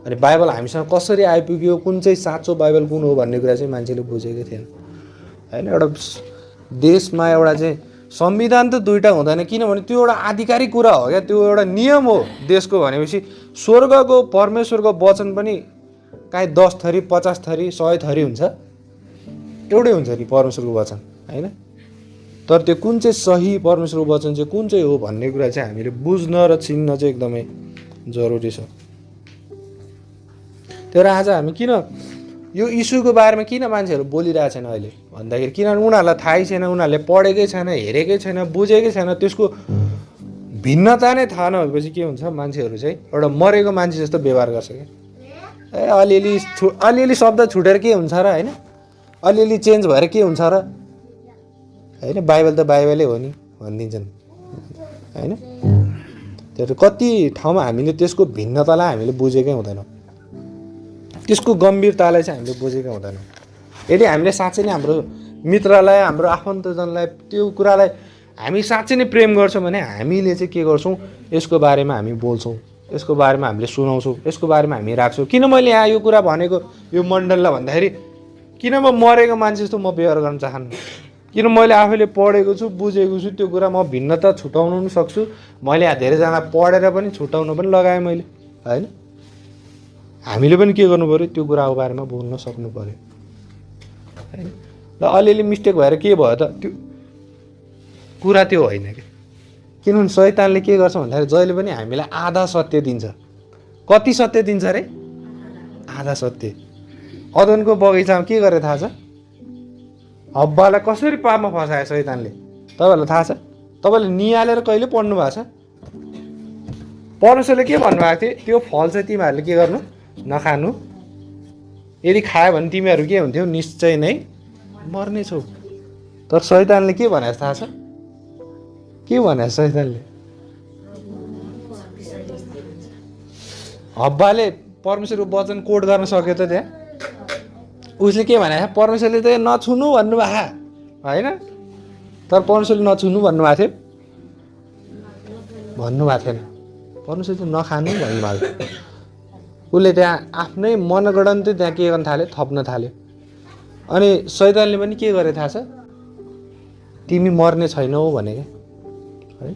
अनि बाइबल हामीसँग कसरी आइपुग्यो, कुन चाहिँ साँचो बाइबल कुन हो भन्ने कुरा चाहिँ मान्छेले बुझेकै थिएन होइन। एउटा देशमा एउटा चाहिँ संविधान त 2टा हुँदैन, किनभने त्यो एउटा आधिकारिक कुरा हो क्या, त्यो एउटा नियम हो देशको। भनेपछि स्वर्गको परमेश्वरको वचन पनि काहीँ 10 थरी, 50 थरी, 100 थरी हुन्छ, एउटै हुन्छ नि परमेश्वरको वचन होइन। तर त्यो कुन चाहिँ सही परमेश्वरको वचन चाहिँ कुन चाहिँ हो भन्ने कुरा चाहिँ हामीले बुझ्न र चिन्न चाहिँ एकदमै जरुरी छ। तर आज हामी किन यो इस्युको बारेमा किन मान्छेहरू बोलिरहेको छैन अहिले भन्दाखेरि किनभने उनीहरूलाई थाहै छैन, उनीहरूले पढेकै छैन, हेरेकै छैन, बुझेकै छैन। त्यसको भिन्नता नै थाहा नभएपछि के हुन्छ, मान्छेहरू चाहिँ एउटा मरेको मान्छे जस्तो व्यवहार गर्छ क्या। अलिअलि शब्द छुटेर के हुन्छ र होइन, अलिअलि चेन्ज भएर के हुन्छ र होइन। बाइबल त बाइबलै हो नि भनिदिन्छन् होइन। त्यो कति ठाउँमा हामीले त्यसको भिन्नतालाई हामीले बुझेकै हुँदैनौँ, त्यसको गम्भीरतालाई चाहिँ हामीले बुझेकै हुँदैनौँ। यदि हामीले साँच्चै नै हाम्रो मित्रलाई, हाम्रो आफन्तजनलाई त्यो कुरालाई हामी साँच्चै नै प्रेम गर्छौँ भने हामीले चाहिँ के गर्छौँ, यसको बारेमा हामी बोल्छौँ, यसको बारेमा हामीले सुनाउँछौँ, यसको बारेमा हामी राख्छौँ। किन मैले यहाँ यो कुरा भनेको यो मण्डललाई भन्दाखेरि किन म मरेको मान्छे जस्तो म व्यवहार गर्न चाहन्न? किन मैले आफैले पढेको छु, बुझेको छु, त्यो कुरा म भिन्नता छुटाउन पनि सक्छु। मैले यहाँ धेरैजना पढेर पनि छुटाउन पनि लगाएँ मैले, होइन? हामीले पनि के गर्नु पऱ्यो, त्यो कुराको बारेमा बोल्न सक्नु पऱ्यो, होइन? ल अलिअलि मिस्टेक भएर के भयो त, त्यो कुरा त्यो होइन कि। किनभने शैतानले के गर्छ भन्दाखेरि जहिले पनि हामीलाई आधा सत्य दिन्छ। कति सत्य दिन्छ अरे? आधा सत्य। अदनको बगैँचामा के गरे थाहा छ? हब्बालाई कसरी पापमा फसायो शैतानले, तपाईँहरूलाई थाहा छ? तपाईँले निहालेर कहिले पढ्नु भएको छ? परमेश्वरले के भन्नुभएको थियो? त्यो फल चाहिँ तिमीहरूले के गर्नु? नखानु। यदि खायो भने तिमीहरू के हुन्थ्यौ? निश्चय नै मर्नेछौ। तर शैतानले के भनेको थाहा छ? के भनेको शैतानले? हब्बाले परमेश्वरको वचन कोट गर्न सक्यो त त्यहाँ? उसले के भनेको छ? परमेश्वरले त नछुनु भन्नुभएको, होइन? तर परमेश्वरले नछुनु भन्नुभएको थियो? भन्नुभएको थिएन। परमेश्वरले चाहिँ नखानु भन्नुभएको थियो। उसले त्यहाँ आफ्नै मनगढन्ती त्यहाँ के गर्न थाल्यो? थप्न थाल्यो। अनि शैतानले पनि के गरे थाहा छ? तिमी मर्ने छैनौ भने क्या, है?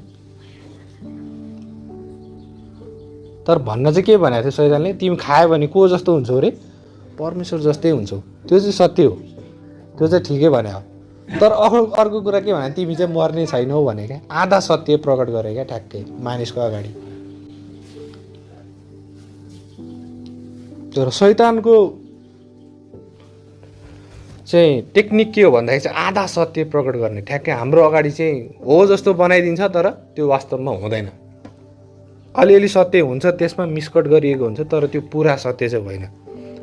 तर भन्न चाहिँ के भनेको थियो शैतानले? तिमी खायो भने को जस्तो हुन्छौ अरे? परमेश्वर जस्तै हुन्छौ। त्यो चाहिँ सत्य हो, त्यो चाहिँ ठिकै भने हो। तर अर्को कुरा के भने तिमी चाहिँ मर्ने छैनौ भने क्या, आधा सत्य प्रकट गरे क्या ठ्याक्कै मानिसको अगाडि। तर शैतानको चाहिँ टेक्निक के हो भन्दाखेरि चाहिँ आधा सत्य प्रकट गर्ने, ठ्याक्कै हाम्रो अगाडि चाहिँ हो जस्तो बनाइदिन्छ, तर त्यो वास्तवमा हुँदैन। अलिअलि सत्य हुन्छ, त्यसमा मिसकट गरिएको हुन्छ, तर त्यो पुरा सत्य चाहिँ होइन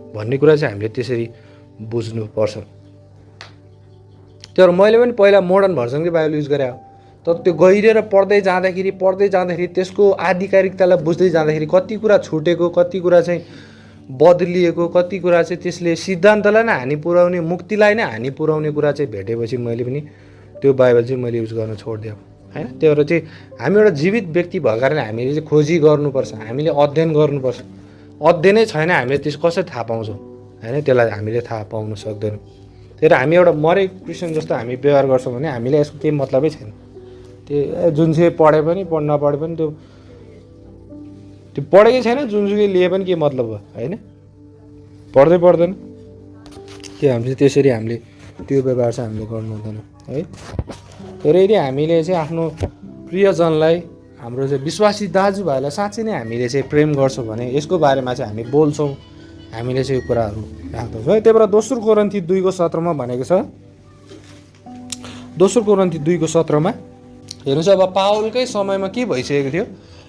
भन्ने कुरा चाहिँ हामीले त्यसरी बुझ्नुपर्छ। तर मैले पनि पहिला मोडर्न भर्सनकै बाइबल युज गरेँ, तर त्यो गहिरेर पढ्दै जाँदाखेरि त्यसको आधिकारिकतालाई बुझ्दै जाँदाखेरि कति कुरा छुटेको, कति कुरा चाहिँ बदलिएको, कति कुरा चाहिँ त्यसले सिद्धान्तलाई नै हानि पुर्याउने, मुक्तिलाई नै हानि पुर्याउने कुरा चाहिँ भेटेपछि मैले पनि त्यो बाइबल चाहिँ मैले युज गर्न छोडिदिएँ, होइन? त्यही भएर चाहिँ हामी एउटा जीवित व्यक्ति भएको कारणले हामीले चाहिँ खोजी गर्नुपर्छ, हामीले अध्ययन गर्नुपर्छ। अध्ययनै छैन हामीले त्यस कसरी थाहा पाउँछौँ, होइन? त्यसलाई हामीले थाहा पाउन सक्दैनौँ। त्यही भएर हामी एउटा मरेको क्रिस्चियन जस्तो हामी व्यवहार गर्छौँ भने हामीलाई यसको केही मतलबै छैन। त्यो जुनसुकै पढे पनि नपढे पनि त्यो पढेकै छैन, जुनसुकै लिए पनि के मतलब भयो, होइन? पर्दैन त्यो हामीले त्यसरी हामीले त्यो व्यवहार चाहिँ हामीले गर्नु हुँदैन, है? तर यदि हामीले चाहिँ आफ्नो प्रियजनलाई, हाम्रो चाहिँ विश्वासी दाजुभाइलाई साँच्चै नै हामीले चाहिँ प्रेम गर्छौँ भने यसको बारेमा चाहिँ हामी बोल्छौँ, हामीले चाहिँ यो कुराहरू राख्दछौँ, है? त्यही भएर दोस्रो कोरिन्थी 2:17 भनेको छ। दोस्रो कोरिन्थी 2:17 हेर्नुहोस्, अब पावलकै समयमा के भइसकेको थियो?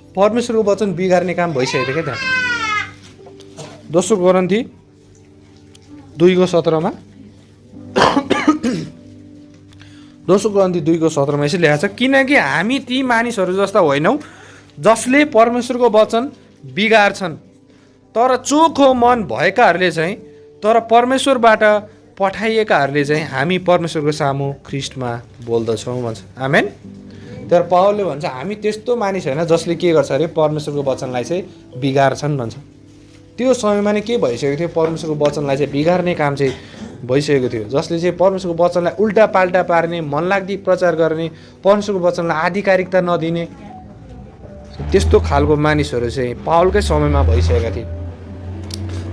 परमेश्वरको वचन बिगार्ने काम भइसकेको थियो क्या त्यहाँ। दोस्रो कोरिन्थी 2:17 दोस्रो कोरिन्थी 2:17 यसरी लेखेको छ, किनकि हामी ती मानिसहरू जस्ता होइनौँ जसले परमेश्वरको वचन बिगार्छन्, तर चोखो मन भएकाहरूले चाहिँ, तर परमेश्वरबाट पठाइएकाहरूले चाहिँ हामी परमेश्वरको सामु ख्रीष्टमा बोल्दछौँ भन्छ। आमेन। तर पावलले भन्छ हामी त्यस्तो मानिस होइन जसले के गर्छ अरे? परमेश्वरको वचनलाई चाहिँ बिगार्छन् भन्छ। त्यो समयमा नै के भइसकेको थियो? परमेश्वरको वचनलाई चाहिँ बिगार्ने काम चाहिँ भइसकेको थियो, जसले चाहिँ परमेश्वरको वचनलाई उल्टा पाल्टा पार्ने, मनलाग्दी प्रचार गर्ने, परमेश्वरको वचनलाई आधिकारिकता नदिने, त्यस्तो खालको मानिसहरू चाहिँ पावलकै समयमा भइसकेका थिए।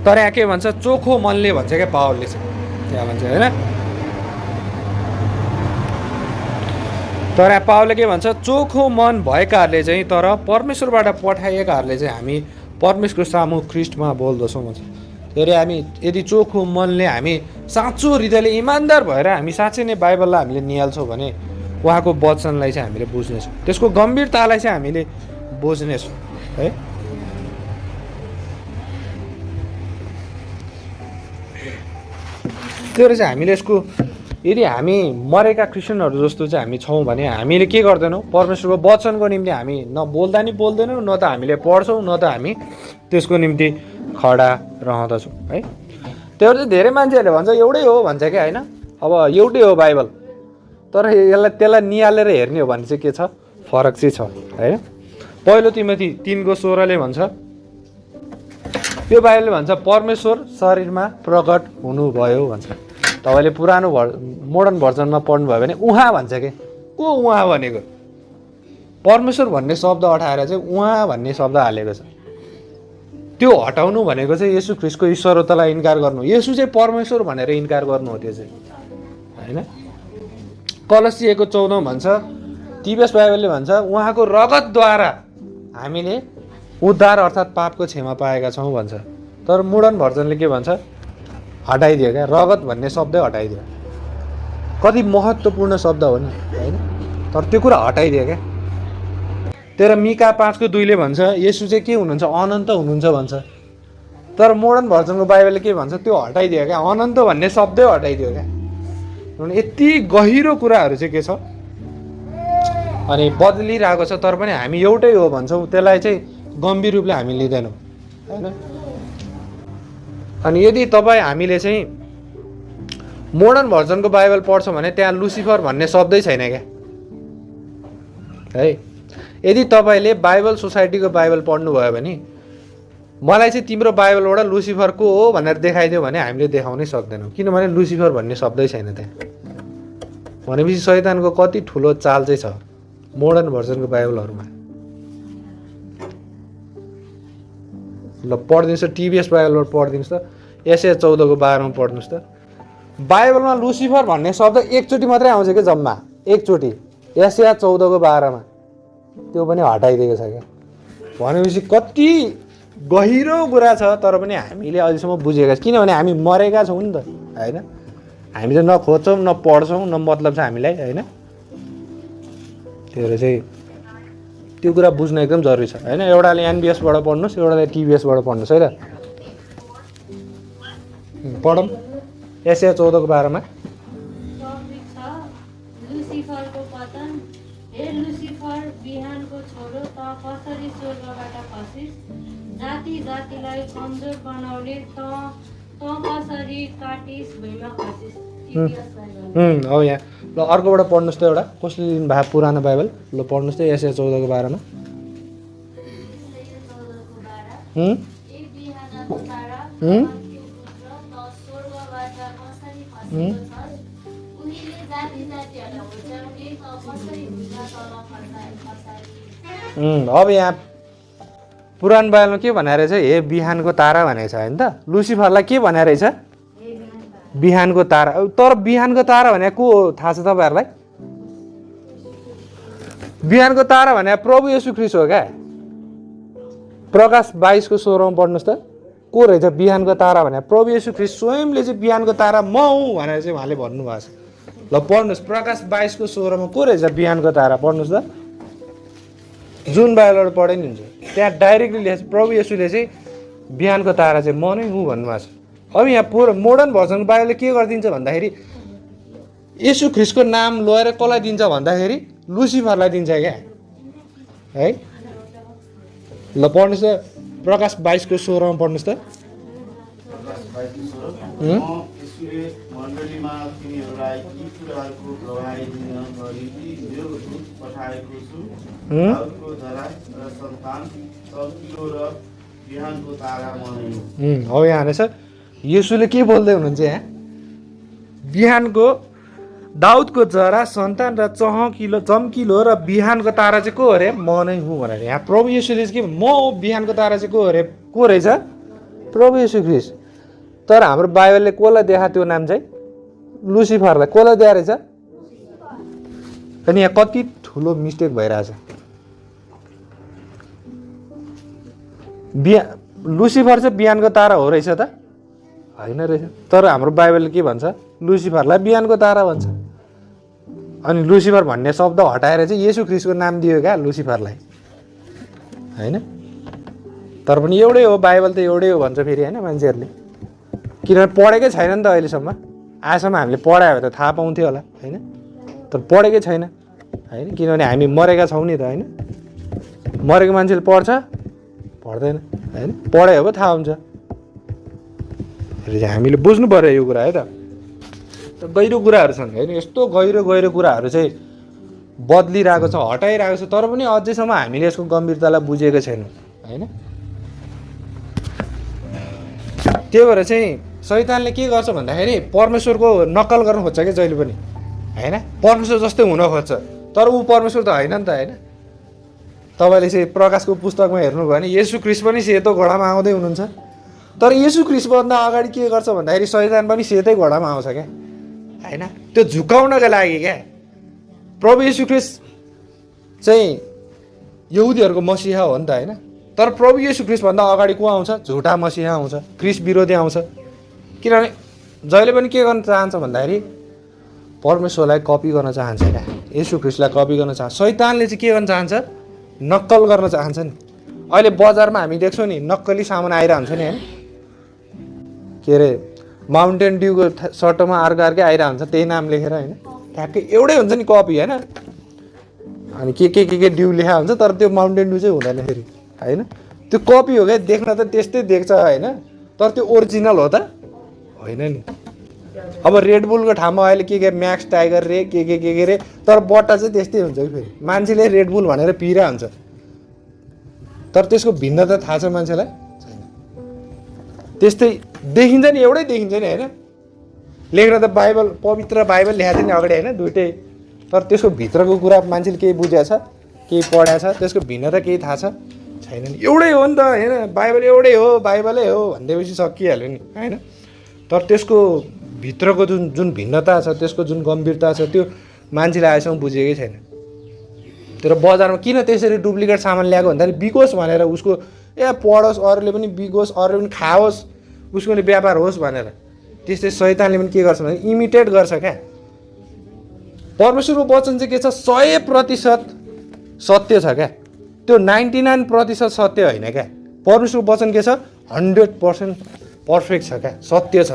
तर यहाँ के भन्छ? चोखो मनले भन्छ क्या पावलले चाहिँ, त्यहाँ भन्छ, होइन? तर पावलले के भन्छ? चोखो मन भएकाहरूले चाहिँ, तर परमेश्वरबाट पठाइएकाहरूले चाहिँ हामी परमेश्वरको सामु ख्रीष्टमा बोल्दछौँ भन्छ। तर हामी यदि चोखो मनले हामी साँचो हृदयले इमान्दार भएर हामी साँच्चै नै बाइबललाई हामीले निहाल्छौँ भने उहाँको वचनलाई चाहिँ हामीले बुझ्नेछौँ, त्यसको गम्भीरतालाई चाहिँ हामीले बुझ्नेछौँ, है? त्यो चाहिँ हामीले यसको, यदि हामी मरेका क्रिस्चियनहरू जस्तो चाहिँ हामी छौँ भने हामीले के गर्दैनौँ? परमेश्वरको वचनको निम्ति हामी न बोल्दा नि बोल्दैनौँ, न त हामीले पढ्छौँ, न त हामी त्यसको निम्ति खडा रहँदछौँ, है? त्यो चाहिँ धेरै मान्छेहरूले भन्छ एउटै हो भन्छ क्या, होइन? अब एउटै हो बाइबल, तर त्यसलाई निहालेर हेर्ने हो भने चाहिँ के छ? फरक चाहिँ छ, होइन? पहिलो तिमोथी 3:16 भन्छ, यो बाइबलले भन्छ परमेश्वर शरीरमा प्रकट हुनुभयो भन्छ। तपाईँले पुरानो मोडर्न भर्जनमा पढ्नुभयो भने उहाँ भन्छ के को उहाँ भनेको परमेश्वर भन्ने शब्द हटाएर चाहिँ उहाँ भन्ने शब्द हालेको छ। त्यो हटाउनु भनेको चाहिँ येशू ख्रीष्टको ईश्वरत्वलाई इन्कार गर्नु, येशू चाहिँ परमेश्वर भनेर इन्कार गर्नु हो। त्यो चाहिँ होइन। कलसिएको 14 भन्छ, टिबीएस बाइबलले भन्छ उहाँको रगतद्वारा हामीले उद्धार अर्थात् पापको क्षमा पाएका छौँ भन्छ। तर मोडर्न भर्जनले के भन्छ, हटाइदियो क्या, रगत भन्ने शब्दै हटाइदियो। कति महत्त्वपूर्ण शब्द हो नि होइन, तर त्यो कुरा हटाइदियो क्या। तर मिका 5:2 भन्छ येशू चाहिँ के हुनुहुन्छ, अनन्त हुनुहुन्छ भन्छ। तर मोडर्न भर्जनको बाइबलले के भन्छ, त्यो हटाइदियो क्या, अनन्त भन्ने शब्दै हटाइदियो क्या। यति गहिरो कुराहरू चाहिँ के छ अनि बदलिरहेको छ। तर पनि हामी एउटै हो भन्छौँ, त्यसलाई चाहिँ गम्भीर रूपले हामी लिँदैनौँ होइन। अनि यदि हामीले चाहिँ मोडर्न भर्जनको बाइबल पढ्छौँ भने त्यहाँ लुसिफर भन्ने शब्दै छैन क्या है। यदि तपाईँले बाइबल सोसाइटीको बाइबल पढ्नुभयो भने मलाई चाहिँ तिम्रो बाइबलबाट लुसिफर को हो भनेर देखाइदियो भने हामीले देखाउनै सक्दैनौँ, किनभने लुसिफर भन्ने शब्दै छैन त्यहाँ। भनेपछि शैतानको कति ठुलो चाल चाहिँ छ मोडर्न भर्जनको बाइबलहरूमा। ल पढिदिनुहोस् त, टिबीएस बाइबलबाट पढिदिनुहोस् त, एसया 14:12 पढ्नुहोस् त। बाइबलमा लुसिफर भन्ने शब्द एकचोटि मात्रै आउँछ कि, जम्मा एकचोटि, एसया 14:12 त्यो पनि हटाइदिएको छ क्या। भनेपछि कति गहिरो कुरा छ, तर पनि हामीले अहिलेसम्म बुझेका छौँ, किनभने हामी मरेका छौँ नि त होइन। हामी चाहिँ न खोज्छौँ न पढ्छौँ न मतलब छ हामीलाई होइन। त्यो चाहिँ त्यो कुरा बुझ्न एकदम जरुरी छ होइन। एउटाले एनबिएसबाट पढ्नुहोस्, एउटाले टिबीएसबाट पढ्नुहोस् है त। पढौँ एसया 14:12 जाति जातिलाई कमजोर बनाउने त कसरी काटिस भैमा खसिस। हो यहाँ ल अर्कोबाट पढ्नुहोस् त, एउटा कसले लिनु भएको पुरानो बाइबल, ल पढ्नुहोस् त एसया 14:12 अब यहाँ पुरानो बाइबलमा के भने रहेछ, हे बिहानको तारा भनेको छ होइन त। लुसिफरलाई के भने रहेछ, बिहानको तारा। तर बिहानको तारा भने को हो थाहा छ तपाईँहरूलाई? बिहानको तारा भने प्रभु येशू ख्रीष्ट हो क्या। प्रकाश 22:16 पढ्नुहोस् त, को रहेछ बिहानको तारा भने? प्रभु येशू ख्रीष्ट स्वयंले चाहिँ बिहानको तारा म हुँ भनेर चाहिँ उहाँले भन्नुभएको छ। ल पढ्नुहोस् प्रकाश 22:16 को रहेछ बिहानको तारा, पढ्नुहोस् त। जुन बाइबलबाट पढे नि हुन्छ, त्यहाँ डाइरेक्टली लेख्छ प्रभु येशूले चाहिँ बिहानको तारा चाहिँ म नै हुँ भन्नुभएको छ। अब यहाँ मोडर्न भर्जनको बाइबलले के गरिदिन्छ भन्दाखेरि येशू ख्रीष्टको नाम लिएर कसलाई दिन्छ भन्दाखेरि लुसिफरलाई दिन्छ क्या है। ल पढ्नुहोस् त प्रकाश 22:16 पढ्नुहोस् त। मण्डलीमा तिनीहरूलाई यी कुराहरूको गवाही दिन गरी यो दूत पठाएको छु। दाउदको जरा र सन्तान चम्किलो र बिहानको तारा म नै हुँ। हो यहाँ रहेछ येशूले के बोल्दै हुनुहुन्छ यहाँ, बिहानको दाउदको जरा सन्तान र चम्किलो र बिहानको तारा चाहिँ को अरे म नै हुँ भनेर। यहाँ प्रभु येशूले के म हो बिहानको तारा चाहिँ को अरे, को रहेछ प्रभु येशू ख्रीष्ट। तर हाम्रो बाइबलले कसलाई देखा त्यो नाम चाहिँ लुसिफरलाई, कसलाई दिएर रहेछ। अनि यहाँ कति ठुलो मिस्टेक भइरहेछ। लुसिफर चाहिँ बिहानको तारा हो रहेछ त होइन रहेछ। तर हाम्रो बाइबलले के भन्छ, लुसिफरलाई बिहानको तारा भन्छ। अनि लुसिफर भन्ने शब्द हटाएर चाहिँ येशू ख्रीष्टको नाम दियो क्या लुसिफरलाई होइन। तर पनि एउटै हो, बाइबल त एउटै हो भन्छ फेरि होइन मान्छेहरूले, किनभने पढेकै छैन नि त अहिलेसम्म। आजसम्म हामीले पढायो भने त थाहा पाउँथ्यो होला होइन, तर पढेकै छैन होइन, किनभने हामी मरेका छौँ नि त होइन। मरेको मान्छेले पढ्छ पढ्दैन होइन, पढायो अब थाहा हुन्छ। हामीले बुझ्नु पर्यो यो कुरा है त। गहिरो कुराहरू छन् होइन, यस्तो गहिरो गहिरो कुराहरू चाहिँ बदलिरहेको छ, हटाइरहेको छ, तर पनि अझैसम्म हामीले यसको गम्भीरतालाई बुझेको छैनौँ होइन। त्यो भएर चाहिँ शैतानले के गर्छ भन्दाखेरि परमेश्वरको नक्कल गर्न खोज्छ क्या जहिले पनि होइन। परमेश्वर जस्तै हुन खोज्छ, तर ऊ परमेश्वर त होइन नि त होइन। तपाईँले चाहिँ प्रकाशको पुस्तकमा हेर्नुभयो भने येशू ख्रीष्ट पनि सेतो घोडामा आउँदै हुनुहुन्छ, तर येशू ख्रीष्टभन्दा अगाडि के गर्छ भन्दाखेरि शैतान पनि सेतै घोडामा आउँछ क्या होइन। त्यो झुकाउनका लागि क्या प्रभु येशू ख्रीष्ट चाहिँ यहुदीहरूको मसीहा हो नि त होइन। तर प्रभु येशू ख्रीष्टभन्दा अगाडि को आउँछ? झुटा मसीहा आउँछ, ख्रीष्ट विरोधी आउँछ। किनभने जहिले पनि के गर्न चाहन्छ भन्दाखेरि परमेश्वरलाई कपी गर्न चाहन्छ क्या, येशू ख्रीष्टलाई कपी गर्न चाहन्छ। शैतानले चाहिँ के गर्न चाहन्छ? नक्कल गर्न चाहन्छ नि। अहिले बजारमा हामी देख्छौँ नि नक्कली सामान आइरहेको हुन्छ नि होइन। के अरे माउन्टेन ड्युको सट्टोमा अर्कै आइरहेको हुन्छ त्यही नाम लेखेर होइन, ठ्याक्कै एउटै हुन्छ नि कपी होइन। अनि के ड्यु लेखा हुन्छ तर त्यो माउन्टेन ड्यु चाहिँ हुँदैन फेरि होइन। त्यो कपी हो क्या, देख्न त त्यस्तै देख्छ होइन, तर त्यो ओरिजिनल हो त होइन नि। अब रेडबुलको ठाउँमा अहिले के म्याक्स टाइगर रे के रे, तर बट्टा चाहिँ त्यस्तै हुन्छ कि फेरि मान्छेले रेडबुल भनेर पिरा हुन्छ, तर त्यसको भिन्नता थाहा छ मान्छेलाई छैन। त्यस्तै देखिन्छ नि, एउटै देखिन्छ नि होइन। लेख्न त बाइबल, पवित्र बाइबल लेखाएको थियो नि अगाडि होइन दुइटै, तर त्यसको भित्रको कुरा मान्छेले केही बुझेको छ, केही पढाएको छ, त्यसको भिन्नता केही थाहा छ छैन नि। एउटै हो नि त होइन, बाइबल एउटै हो, बाइबलै हो भनिदिएपछि सकिहाल्यो नि होइन। तर त्यसको भित्रको जुन भिन्नता छ, त्यसको जुन गम्भीरता छ, त्यो मान्छेले आएसम्म बुझेकै छैन। तर बजारमा किन त्यसरी डुप्लिकेट सामान ल्याएको भन्दाखेरि बिकोस् भनेर, उसको पढोस्, अरूले पनि बिकोस्, अरूले पनि खाओस्, उसको पनि व्यापार होस् भनेर। त्यस्तै शैतानले पनि के गर्छ भने इमिटेट गर्छ क्या। परमेश्वरको वचन चाहिँ के छ? 100% सत्य छ क्या, त्यो 99% सत्य होइन क्या। परमेश्वरको वचन के छ? 100% पर्फेक्ट छ क्या, सत्य छ।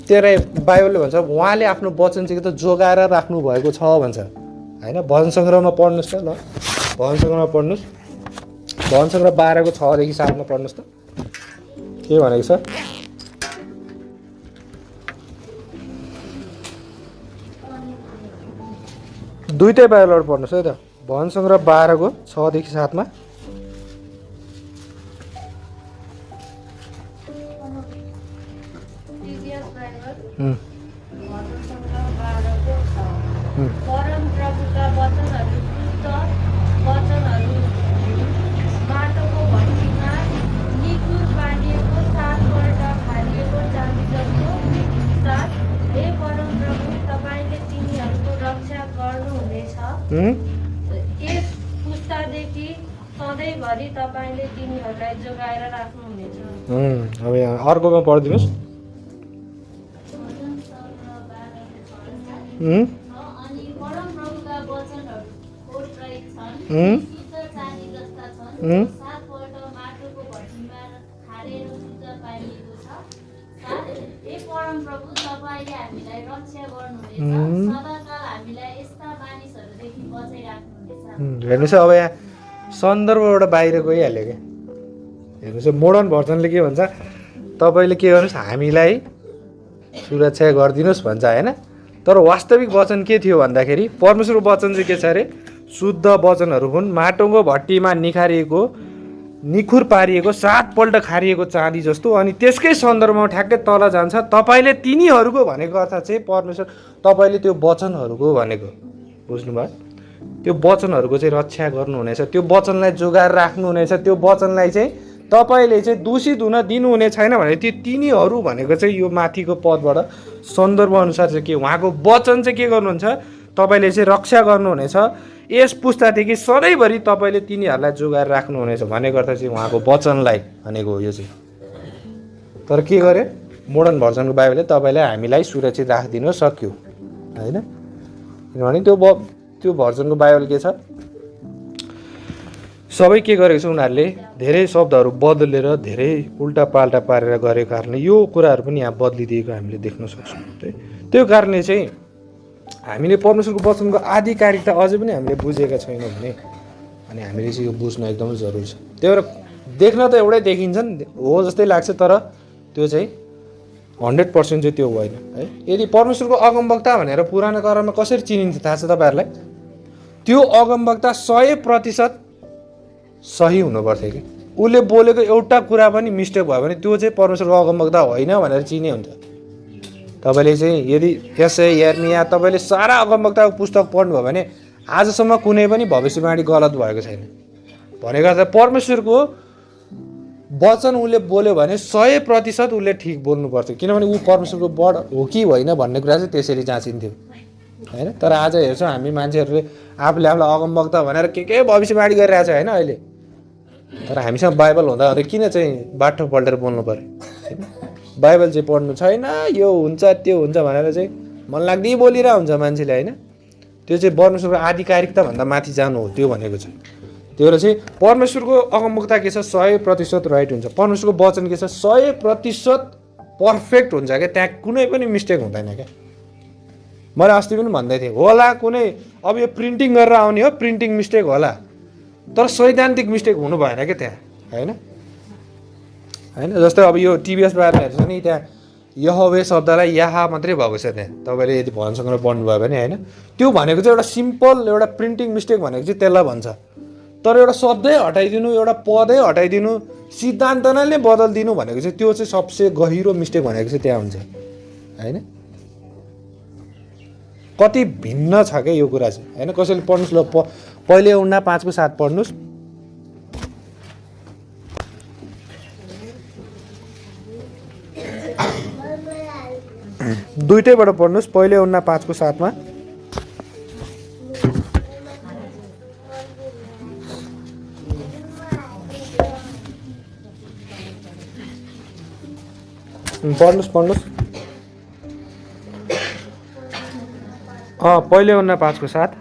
तेरै बाइबलले भन्छ उहाँले आफ्नो वचन चाहिँ त जोगाएर राख्नु भएको छ भन्छ होइन। भजन सङ्ग्रहमा पढ्नुहोस् त ल, भजन सङ्ग्रहमा पढ्नुहोस्, भजन सङ्ग्रह 12को 6देखि 7मा पढ्नुहोस् त के भनेको छ। दुइटै बाइबलबाट पढ्नुहोस् है त, भजन सङ्ग्रह 12को 6देखि 7मा। परम प्रभुका वचनहरू शुद्ध वचनहरू माटोको भट्टीमा निकुर पारिएको 7 पल्ट खारिएको चाँदी जस्तो साथ। हे परम प्रभु, तपाईँले तिनीहरूको रक्षा गर्नुहुनेछ। यस पुस्तादेखि सधैँभरि तपाईँले तिनीहरूलाई जोगाएर राख्नुहुनेछ। अब यहाँ अर्कोमा पढिदिनुहोस्। अनि परम प्रभुका वचनहरू खोटरहित छन्, शुद्ध चाँदी जस्ता छन्, 7 पल्ट माटोको भट्टीमा खारेर शुद्ध पारिएको छ। हे परम प्रभु, तपाईँले हामीलाई रक्षा गर्नुहुनेछ, सदाकाल हामीलाई यस्ता मानिसहरूदेखि बचाइराख्नुहुनेछ। हेर्नुहोस् अब यहाँ सन्दर्भबाट बाहिर गइहाल्यो क्या। हेर्नुहोस् मोडर्न भर्जनले के भन्छ? तपाईँले के गर्नुहोस्, हामीलाई सुरक्षा गरिदिनुहोस् भन्छ होइन। तर वास्तविक वचन के थियो भन्दाखेरि परमेश्वरको वचन चाहिँ के छ अरे? शुद्ध वचनहरू हुन्, माटोको भट्टीमा निखारिएको, निखुर पारिएको, 7 पल्ट खारिएको चाँदी जस्तो। अनि त्यसकै सन्दर्भमा ठ्याक्कै तल जान्छ, तपाईँले तिनीहरूको भनेको अर्थ चाहिँ परमेश्वर तपाईँले त्यो वचनहरूको भनेको बुझ्नुभयो? त्यो वचनहरूको चाहिँ रक्षा गर्नुहुनेछ, त्यो वचनलाई जोगाएर राख्नुहुनेछ, त्यो वचनलाई चाहिँ तपाईँले चाहिँ दूषित हुन दिनुहुने छैन भने त्यो तिनीहरू भनेको चाहिँ यो माथिको पदबाट सन्दर्भअनुसार चाहिँ के उहाँको वचन चाहिँ के गर्नुहुन्छ? तपाईँले चाहिँ रक्षा गर्नुहुनेछ, यस पुस्तादेखि सधैँभरि तपाईँले तिनीहरूलाई जोगाएर राख्नुहुनेछ भनेको अर्थ चाहिँ उहाँको वचनलाई भनेको हो यो चाहिँ। तर के गर्यो मोडर्न भर्जनको बाइबलले? तपाईँलाई हामीलाई सुरक्षित राखिदिनु सक्यो होइन। किनभने त्यो भर्जनको बाइबल के छ? सबै के गरेको छ उनीहरूले धेरै शब्दहरू बदलेर धेरै उल्टा पाल्टा पारेर गरेको कारणले यो कुराहरू पनि यहाँ बदलिदिएको हामीले देख्न सक्छौँ। त्यो कारणले चाहिँ हामीले परमेश्वरको वचनको आधिकारिकता अझै पनि हामीले बुझेका छैनौँ भने अनि हामीले चाहिँ यो बुझ्न एकदमै जरुरी छ। त्यही भएर देख्न त एउटै देखिन्छ नि हो जस्तै लाग्छ, तर त्यो चाहिँ 100% चाहिँ त्यो होइन है। यदि परमेश्वरको अगमवक्ता भनेर पुरानो करारमा कसरी चिनिन्छ थाहा छ तपाईँहरूलाई? त्यो अगमवक्ता 100% सही हुनुपर्थ्यो कि उसले बोलेको एउटा कुरा पनि मिस्टेक भयो भने त्यो चाहिँ परमेश्वरको अगमवक्ता होइन भनेर चिने हुन्छ। तपाईँले चाहिँ यदि यसै यर्मिया तपाईँले सारा अगमवक्ताको पुस्तक पढ्नुभयो भने आजसम्म कुनै पनि भविष्यवाणी गलत भएको छैन। भनेको अर्थ परमेश्वरको वचन उसले बोल्यो भने 100% उसले ठिक बोल्नुपर्छ, किनभने ऊ परमेश्वरको वर्ड हो कि होइन भन्ने कुरा चाहिँ त्यसरी जाँचिन्थ्यो होइन। तर आज हेर्छौँ हामी मान्छेहरूले आफूले आफूलाई अगमवक्ता भनेर के भविष्यवाणी गरिरहेको छ होइन अहिले। तर हामीसँग बाइबल हुँदा हुँदै किन चाहिँ बाटो पल्टेर बोल्नु पऱ्यो होइन। बाइबल चाहिँ पढ्नु छैन, यो हुन्छ त्यो हुन्छ भनेर चाहिँ मन लाग्दै बोलिरहेको हुन्छ मान्छेले होइन। त्यो चाहिँ परमेश्वरको आधिकारिकताभन्दा माथि जानु हो त्यो भनेको चाहिँ। त्यो भएर चाहिँ परमेश्वरको अगमवक्ता के छ 100% राइट हुन्छ। परमेश्वरको वचन के छ 100% पर्फेक्ट हुन्छ क्या, त्यहाँ कुनै पनि मिस्टेक हुँदैन क्या। मैले अस्ति पनि भन्दै थिएँ होला कुनै अब यो प्रिन्टिङ गरेर आउने हो, प्रिन्टिङ मिस्टेक होला, तर सैद्धान्तिक मिस्टेक हुनु भएन क्या त्यहाँ होइन। होइन जस्तै अब यो टिभीएस बारेमा हेर्छ नि, त्यहाँ यहोवे शब्दलाई याहा मात्रै भएको छ त्यहाँ। तपाईँले यदि भनसँग पढ्नुभयो भने होइन, त्यो भनेको चाहिँ एउटा सिम्पल एउटा प्रिन्टिङ मिस्टेक भनेको चाहिँ त्यसलाई भन्छ। तर एउटा शब्दै हटाइदिनु, एउटा पदै हटाइदिनु, सिद्धान्त नै बदलिदिनु भनेको चाहिँ त्यो चाहिँ सबसे गहिरो मिस्टेक भनेको चाहिँ त्यहाँ हुन्छ होइन। कति भिन्न छ क्या यो कुरा चाहिँ होइन। कसैले पढ्नुहोस् ल, पहिले उन्ना 5:7 पढ्नुहोस्। दुईटैबाट पढ्नुहोस्, पहिले उन्ना 5:7 पढ्नुहोस्। पहिले उन्ना 5:7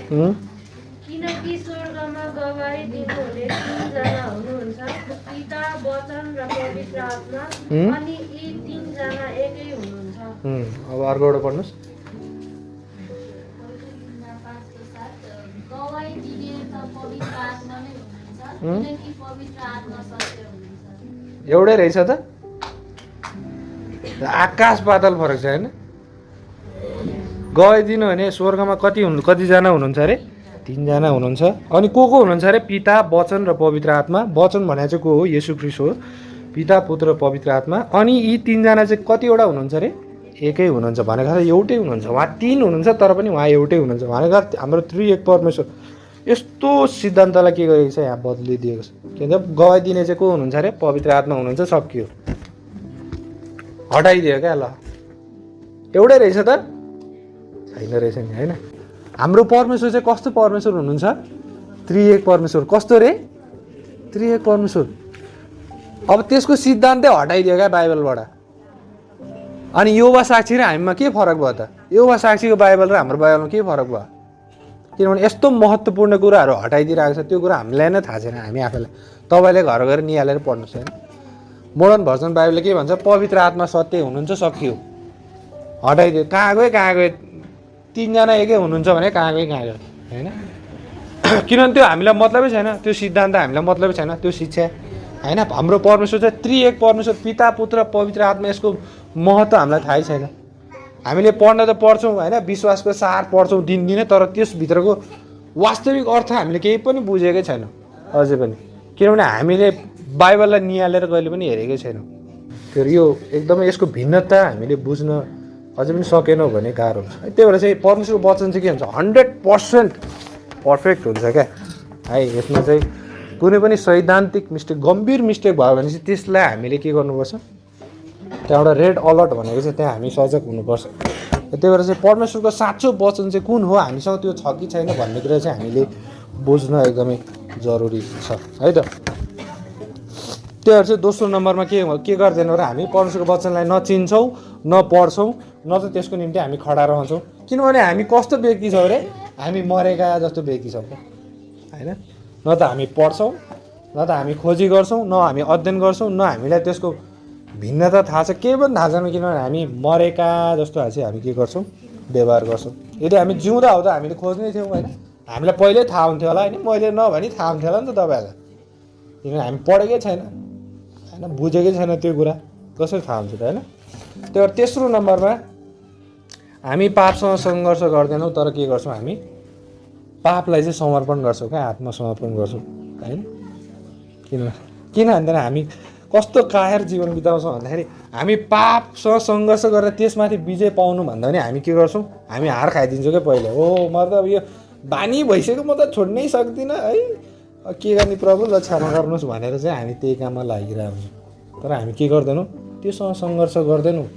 किनकि स्वर्गमा गवाई दिनुहुने 3 जना हुनुहुन्छ, पिता, वचन र पवित्र आत्मा, अनि यी 3 जना एकै हुनुहुन्छ। अब अर्कोबाट पढ्नुहोस्। गवाई दिने त पवित्र आत्मा नै हुनुहुन्छ, किनकि पवित्र आत्मा सत्य हुनुहुन्छ। एउटै रहेछ त, आकाश पाताल फरक छ होइन। गवाई दिनु भने स्वर्गमा कतिजना हुनुहुन्छ अरे 3 जना हुनुहुन्छ। अनि को हुनुहुन्छ अरे पिता, वचन र पवित्र आत्मा। वचन भने चाहिँ को हो? येशू ख्रीष्ट हो। पिता, पुत्र, पवित्र आत्मा। अनि यी 3 जना चाहिँ कतिवटा हुनुहुन्छ अरे? एकै हुनुहुन्छ। भनेको एउटै हुनुहुन्छ। उहाँ 3 हुनुहुन्छ तर पनि उहाँ एउटै हुनुहुन्छ। भनेको हाम्रो 3 एक परमेश्वर यस्तो सिद्धान्तलाई के गरेको छ यहाँ बदलिदिएको छ। के भन्छ गवाई दिने चाहिँ को हुनुहुन्छ अरे? पवित्र आत्मा हुनुहुन्छ। सकियो, हटाइदियो क्या ल। एउटै रहेछ त? छैन रहेछ नि होइन। हाम्रो परमेश्वर चाहिँ कस्तो परमेश्वर हुनुहुन्छ? 3 एक परमेश्वर। कस्तो रे? 3 एक परमेश्वर। अब त्यसको सिद्धान्तै हटाइदियो क्या बाइबलबाट। अनि यहोवा साक्षी र हामीमा के फरक भयो त? यहोवा साक्षीको बाइबल र हाम्रो बाइबलमा के फरक भयो? किनभने यस्तो महत्त्वपूर्ण कुराहरू हटाइदिइरहेको छ, त्यो कुरा हामीलाई नै थाहा छैन, हामी आफैलाई। तपाईँले घर गएर निहालेर पढ्नुहोस् होइन। मोडर्न भर्जन बाइबलले के भन्छ? पवित्र आत्मा सत्य हुनुहुन्छ। सकियो, हटाइदियो। कहाँ गयो? 3 जना एकै हुनुहुन्छ भने कहाँ गयो होइन। किनभने त्यो हामीलाई मतलबै छैन, त्यो सिद्धान्त हामीलाई मतलबै छैन, त्यो शिक्षा होइन। हाम्रो परमेश्वर चाहिँ 3 एक परमेश्वर, पिता, पुत्र, पवित्र आत्मा। यसको महत्त्व हामीलाई थाहै छैन। हामीले पढ्न त पढ्छौँ होइन, विश्वासको सार पढ्छौँ दिनदिनै, तर त्यसभित्रको वास्तविक अर्थ हामीले केही पनि बुझेकै छैन अझै पनि। किनभने हामीले बाइबललाई निहालेर कहिले पनि हेरेकै छैनौँ। फेरि यो एकदमै यसको भिन्नता हामीले बुझ्न अझै पनि सकेनौँ भने गाह्रो हुन्छ। त्यही भएर चाहिँ परमेश्वरको वचन चाहिँ के हुन्छ? 100% पर्फेक्ट हुन्छ क्या है। यसमा चाहिँ कुनै पनि सैद्धान्तिक मिस्टेक, गम्भीर मिस्टेक भयो भने चाहिँ त्यसलाई हामीले के गर्नुपर्छ? त्यहाँ एउटा रेड अलर्ट भनेको चाहिँ त्यहाँ हामी सजग हुनुपर्छ। त्यही भएर चाहिँ परमेश्वरको साँचो वचन चाहिँ कुन हो, हामीसँग त्यो छ कि छैन भन्ने कुरा चाहिँ हामीले बुझ्न एकदमै जरुरी छ है त। त्यही भएर चाहिँ दोस्रो नम्बरमा के गर्दैनौँ र हामी परमेश्वरको वचनलाई नचिन्छौँ, न पढ्छौँ, न त त्यसको निम्ति हामी खडा रहन्छौँ। किनभने हामी कस्तो व्यक्ति छौँ अरे? हामी मरेका जस्तो व्यक्ति छौँ क्या होइन। न त हामी पढ्छौँ, न त हामी खोजी गर्छौँ, न हामी अध्ययन गर्छौँ, न हामीलाई त्यसको भिन्नता थाहा छ, केही पनि थाहा छैन। किनभने हामी मरेका जस्तो चाहिँ हामी के गर्छौँ? व्यवहार गर्छौँ। यदि हामी जिउँदा हो त हामीले खोज्नै थियौँ होइन। हामीलाई पहिल्यै थाहा हुन्थ्यो होला होइन। मैले नभनी थाहा हुन्थ्यो होला नि त तपाईँहरूलाई। किनभने हामी पढेकै छैन होइन, बुझेकै छैन त्यो कुरा, कसरी थाहा हुन्छ त होइन। त्यही भएर तेस्रो नम्बरमा हामी पापसँग सङ्घर्ष गर्दैनौँ, तर के गर्छौँ? हामी पापलाई चाहिँ समर्पण गर्छौँ क्या, आत्मसमर्पण गर्छौँ होइन। किन भन्दाखेरि हामी कस्तो कायर जीवन बिताउँछौँ भन्दाखेरि हामी पापसँग सङ्घर्ष गरेर त्यसमाथि विजय पाउनु भन्दा पनि हामी के गर्छौँ, हामी हार खाइदिन्छौँ क्या पहिला। हो म त अब यो बानी भइसक्यो, म त छोड्नै सक्दिनँ है, के गर्ने प्रभु, ल क्षमा गर्नुहोस् भनेर चाहिँ हामी त्यही काममा लागिरहेको हुन्छौँ। तर हामी के गर्दैनौँ, त्योसँग सङ्घर्ष गर्दैनौँ,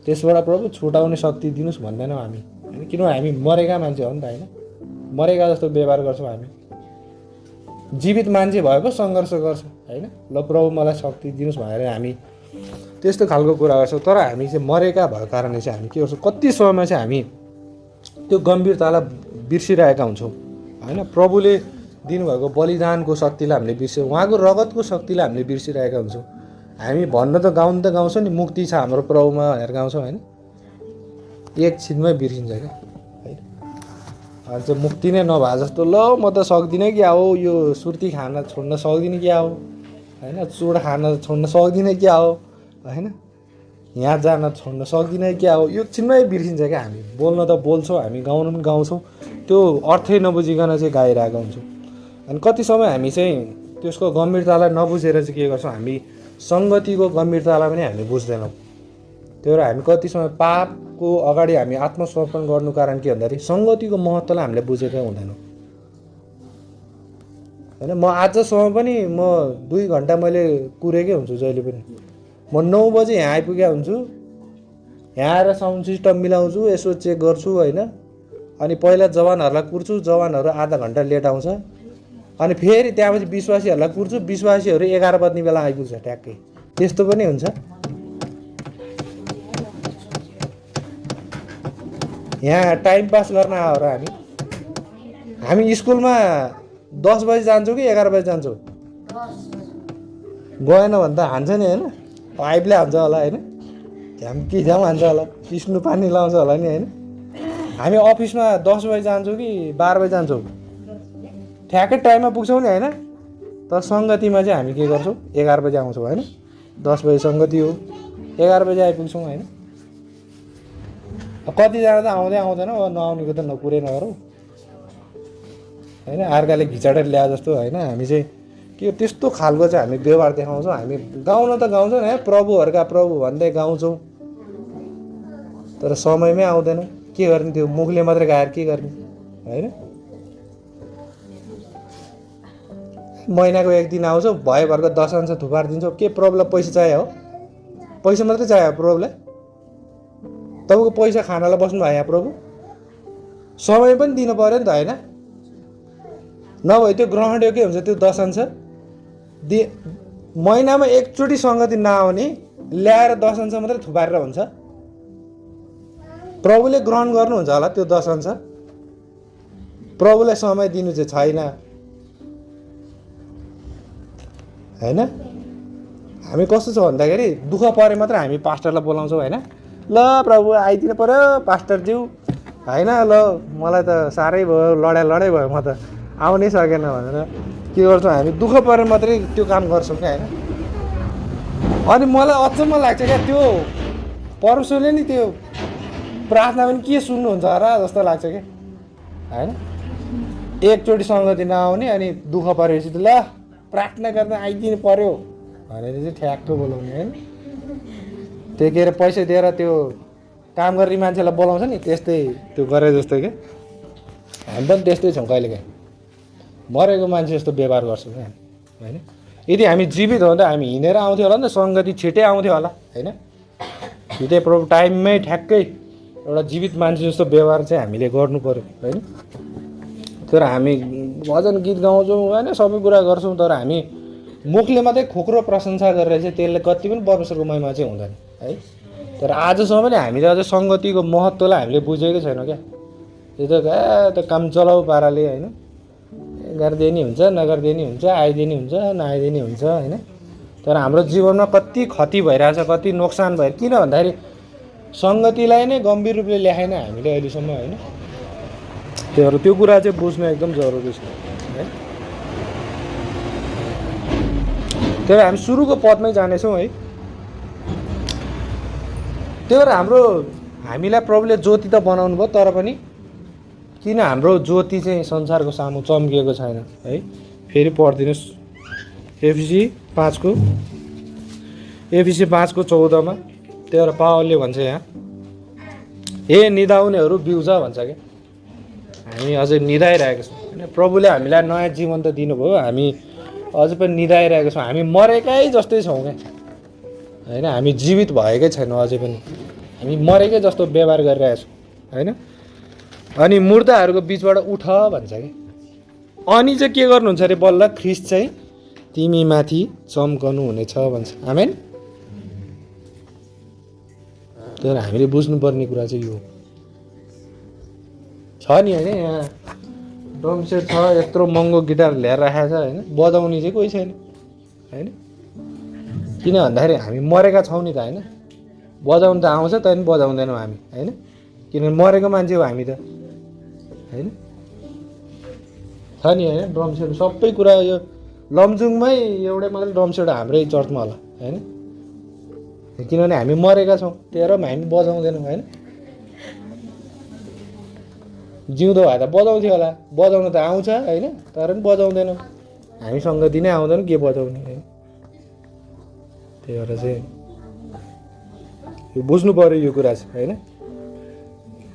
त्यसबाट प्रभु छुटाउने शक्ति दिनुहोस् भन्दैनौँ हामी होइन। किनभने हामी मरेका मान्छे हो नि त होइन, मरेका जस्तो व्यवहार गर्छौँ हामी। जीवित मान्छे भए पो सङ्घर्ष गर्छ होइन, ल प्रभु मलाई शक्ति दिनुहोस् भनेर हामी त्यस्तो खालको कुरा गर्छौँ। तर हामी चाहिँ मरेका भएको कारणले चाहिँ हामी के गर्छौँ, कति समयमा चाहिँ हामी त्यो गम्भीरतालाई बिर्सिरहेका हुन्छौँ होइन। प्रभुले दिनुभएको बलिदानको शक्तिलाई हामीले बिर्स्यौँ, उहाँको रगतको शक्तिलाई हामीले बिर्सिरहेका हुन्छौँ। हामी भन्न त गाउँछौँ नि, मुक्ति छ हाम्रो प्रभुमा भनेर गाउँछौँ होइन, एकछिनमै बिर्सिन्छ क्या होइन। अनि चाहिँ मुक्ति नै नभए जस्तो, ल म त सक्दिनँ क्या हो, यो सुर्ती खान छोड्न सक्दिनँ क्या हो होइन, चुड खान छोड्न सक्दिनँ क्या हो होइन, यहाँ जान छोड्न सक्दिनँ क्या हो, यो एकछिनमै बिर्सिन्छ क्या। हामी बोल्न त बोल्छौँ, हामी गाउनु पनि गाउँछौँ, त्यो अर्थै नबुझिकन चाहिँ गाइरहेको हुन्छौँ। अनि कति समय हामी चाहिँ त्यसको गम्भीरतालाई नबुझेर चाहिँ के गर्छौँ, हामी सङ्गतिको गम्भीरतालाई पनि हामीले बुझ्दैनौँ। त्यही भएर हामी कति समय पापको अगाडि हामी आत्मसमर्पण गर्नु कारण के भन्दाखेरि सङ्गतिको महत्त्वलाई हामीले बुझेकै हुँदैनौँ होइन। म आजसम्म पनि म 2 घन्टा मैले कुरेकै हुन्छु जहिले पनि। म 9 बजे यहाँ आइपुगेको हुन्छु, यहाँ आएर साउन्ड सिस्टम मिलाउँछु, यसो चेक गर्छु होइन। अनि पहिला जवानहरूलाई कुर्छु, जवानहरू आधा घन्टा लेट आउँछ, अनि फेरि त्यहाँपछि विश्वासीहरूलाई कुर्छु, विश्वासीहरू 11 बज्ने बेला आइपुग्छ ट्याक्कै। त्यस्तो पनि हुन्छ। यहाँ टाइम पास गर्न आयो र हामी स्कुलमा 10 बजी जान्छौँ कि 11 बजी जान्छौँ? गएन भने त हान्छ नि होइन, पाइपले हान्छ होला होइन, झ्याम हान्छ होला, पिस्नु पानी लाउँछ होला नि होइन। हामी अफिसमा 10 बजी जान्छौँ कि 12 बजी जान्छौँ? ठ्याक्कै टाइममा पुग्छौँ नि होइन। तर सङ्गतिमा चाहिँ हामी के गर्छौँ, 11 बजी आउँछौँ होइन। 10 बजी सङ्गति हो, 11 बजी आइपुग्छौँ होइन। कतिजना त आउँदैन, नआउनेको त नकुरै नगरौँ होइन, अर्काले घिचाडेर ल्याए जस्तो होइन। हामी चाहिँ के त्यस्तो खालको चाहिँ हामी व्यवहार देखाउँछौँ। हामी गाउन त गाउँछौँ है, प्रभुहरूका प्रभु भन्दै गाउँछौँ, तर समयमै आउँदैनौँ। के गर्ने, त्यो मुखले मात्रै गाएर के गर्ने होइन। महिनाको 1 दिन आउँछ, भयभरको दशांश थुपारिदिन्छौँ। के प्रभुलाई पैसा चाहियो हो? पैसा मात्रै चाहियो प्रभुलाई? तपाईँको पैसा खानालाई बस्नु भयो यहाँ प्रभु? समय पनि दिनु पऱ्यो नि त होइन। नभए त्यो ग्रहण के हुन्छ, त्यो दशांश महिनामा एकचोटि सङ्गति नआउने ल्याएर दशांश मात्रै थुपारेर हुन्छ? प्रभुले ग्रहण गर्नुहुन्छ होला त्यो दशांश? प्रभुलाई समय दिनु चाहिँ छैन होइन। हामी कस्तो छ भन्दाखेरि दुःख परे मात्र हामी पास्टरलाई बोलाउँछौँ होइन। ल प्रभु आइदिनु पर्यो पास्टरज्यू होइन, ल मलाई त साह्रै भयो, लडाइ भयो, म त आउनै सकेन भनेर के गर्छौँ हामी, दुःख परे मात्रै त्यो काम गर्छौँ क्या होइन। अनि मलाई अचम्म लाग्छ क्या, त्यो परमेश्वरले नि त्यो प्रार्थना पनि के सुन्नुहुन्छ र जस्तो लाग्छ क्या होइन। एकचोटि सङ्गति नआउने अनि दुःख परेपछि त ल प्रार्थना गर्दा आइदिनु पर्यो भनेर चाहिँ ठ्याक्क बोलाउने होइन। त्यो के अरे पैसा दिएर त्यो काम गर्ने मान्छेलाई बोलाउँछ नि, त्यस्तै त्यो गरे जस्तो क्या। हामी पनि त्यस्तै छौँ कहिलेकाहीँ, मरेको मान्छे जस्तो व्यवहार गर्छौँ क्या होइन। यदि हामी जीवित हो त हामी हिँडेर आउँथ्यो होला नि त, सङ्गति छिटै आउँथ्यो होला होइन। छिटै प्रभु टाइममै ठ्याक्कै एउटा जीवित मान्छे जस्तो व्यवहार चाहिँ हामीले गर्नु पऱ्यो होइन। तर हामी भजन गीत गाउँछौँ होइन, सबै कुरा गर्छौँ, तर हामी मुखले मात्रै खोक्रो प्रशंसा गरेर चाहिँ त्यसले कति पनि परमेश्वरको महिमा चाहिँ हुँदैन है। तर आजसम्म पनि हामीले अझै सङ्गतिको महत्त्वलाई हामीले बुझेकै छैनौँ क्या। यो त काम चलाउ पाराले होइन, गरिदिए नि हुन्छ, नगरिदिए नि हुन्छ, आइदिए नि हुन्छ, नआइदिए नि हुन्छ होइन। तर हाम्रो जीवनमा कति क्षति भइरहेछ, कति नोक्सान भयो। किन भन्दाखेरि सङ्गतिलाई नै गम्भीर रूपले ल्याएन हामीले अहिलेसम्म होइन। त्यो कुरा चाहिँ बुझ्नु एकदम जरुरी छ है। त्यही भएर हामी सुरुको पदमै जानेछौँ है। त्यही भएर हामीलाई प्रभुले ज्योति त बनाउनु भयो, तर पनि किन हाम्रो ज्योति चाहिँ संसारको सामु चम्किएको छैन है। फेरि पढिदिनुहोस् एफिसी 5को 14मा त्यही भएर पावलले भन्छ यहाँ हे निदाउनेहरू बिउज भन्छ क्या। हामी अझै निदाइरहेको छौँ होइन। प्रभुले हामीलाई नयाँ जीवन त दिनुभयो, हामी अझै पनि निदाइरहेको छौँ। हामी मरेकै जस्तै छौँ क्या होइन। हामी जीवित भएकै छैनौँ अझै पनि, हामी मरेकै जस्तो व्यवहार गरिरहेको छौँ होइन। अनि मुर्दाहरूको बिचबाट उठ भन्छ कि अनि चाहिँ के गर्नुहुन्छ अरे बल्ल ख्रिस्ट चाहिँ तिमी माथि चम्कनु हुनेछ भन्छ। आमेन। तर हामीले बुझ्नुपर्ने कुरा चाहिँ यो छ नि होइन। यहाँ ड्रम सेट छ, यत्रो महँगो गिटार ल्याएर राखेको छ होइन, बजाउने चाहिँ कोही छैन होइन। किन भन्दाखेरि हामी मरेका छौँ नि त होइन। बजाउनु त आउँछ तर पनि बजाउँदैनौँ हामी होइन, किनभने मरेको मान्छे हो हामी त होइन। छ नि होइन ड्रम सेट सबै कुरा। यो लमजुङमै एउटै मात्रै ड्रम सेट हाम्रै चर्चमा होला होइन, किनभने हामी मरेका छौँ त्यही भएर हामी बजाउँदैनौँ होइन। जिउँदो भए त बजाउँथ्यो होला, बजाउनु त आउँछ होइन, तर पनि बजाउँदैनौँ। हामीसँग दिनै आउँदैन के बजाउने होइन। त्यही भएर चाहिँ यो बुझ्नु पऱ्यो यो कुरा चाहिँ होइन।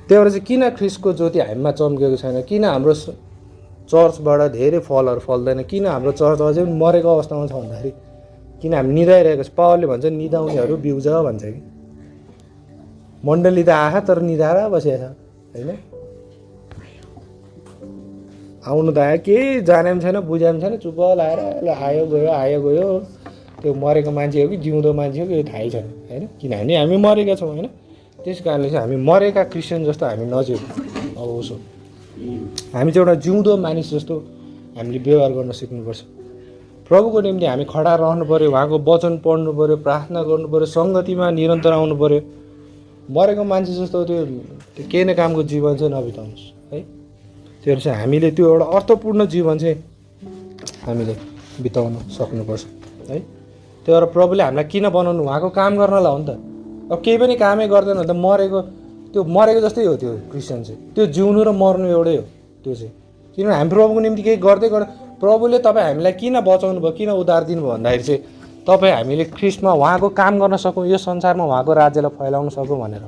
त्यही भएर चाहिँ किन ख्रिस्टको ज्योति हामीमा चम्केको छैन, किन हाम्रो चर्चबाट धेरै फलहरू फल्दैन, किन हाम्रो चर्च अझै पनि मरेको अवस्थामा छ भन्दाखेरि किन हामी निदाइरहेको छ। पावलले भन्छ निदाउनेहरू बिउज भन्छ कि मण्डली त आँखा तर निदाएर बसेको छ होइन। आउनु त आयो, केही जाने पनि छैन बुझे पनि छैन, चुप्प लाएर आयो गयो। त्यो मरेको मान्छे हो कि जिउँदो मान्छे हो कि थाहै छैन होइन, किनभने हामी मरेका छौँ होइन। त्यस कारणले चाहिँ हामी मरेका क्रिस्चियन जस्तो हामी नजिउ। अब उसो हामी चाहिँ एउटा जिउँदो मानिस जस्तो हामीले व्यवहार गर्न सिक्नुपर्छ। प्रभुको निम्ति हामी खडा रहनु पऱ्यो, उहाँको वचन पढ्नु पऱ्यो, प्रार्थना गर्नु पऱ्यो, सङ्गतिमा निरन्तर आउनु पऱ्यो। मरेको मान्छे जस्तो त्यो केही न कामको जीवन चाहिँ नबिताउनुहोस् है। त्यो चाहिँ हामीले त्यो एउटा अर्थपूर्ण जीवन चाहिँ हामीले बिताउन सक्नुपर्छ है। त्यो भएर प्रभुले हामीलाई किन बनाउनु, उहाँको काम गर्नलाई हो नि त। अब केही पनि कामै गर्दैन भने त मरेको जस्तै हो त्यो क्रिस्चियन चाहिँ। त्यो जिउनु र मर्नु एउटै हो त्यो चाहिँ। किनभने हामी प्रभुको निम्ति केही गर्दै प्रभुले तपाईँ हामीलाई किन बचाउनु भयो, किन उद्धार दिनुभयो भन्दाखेरि चाहिँ तपाईँ हामीले ख्रिस्टमा उहाँको काम गर्न सकौँ, यो संसारमा उहाँको राज्यलाई फैलाउन सकौँ भनेर।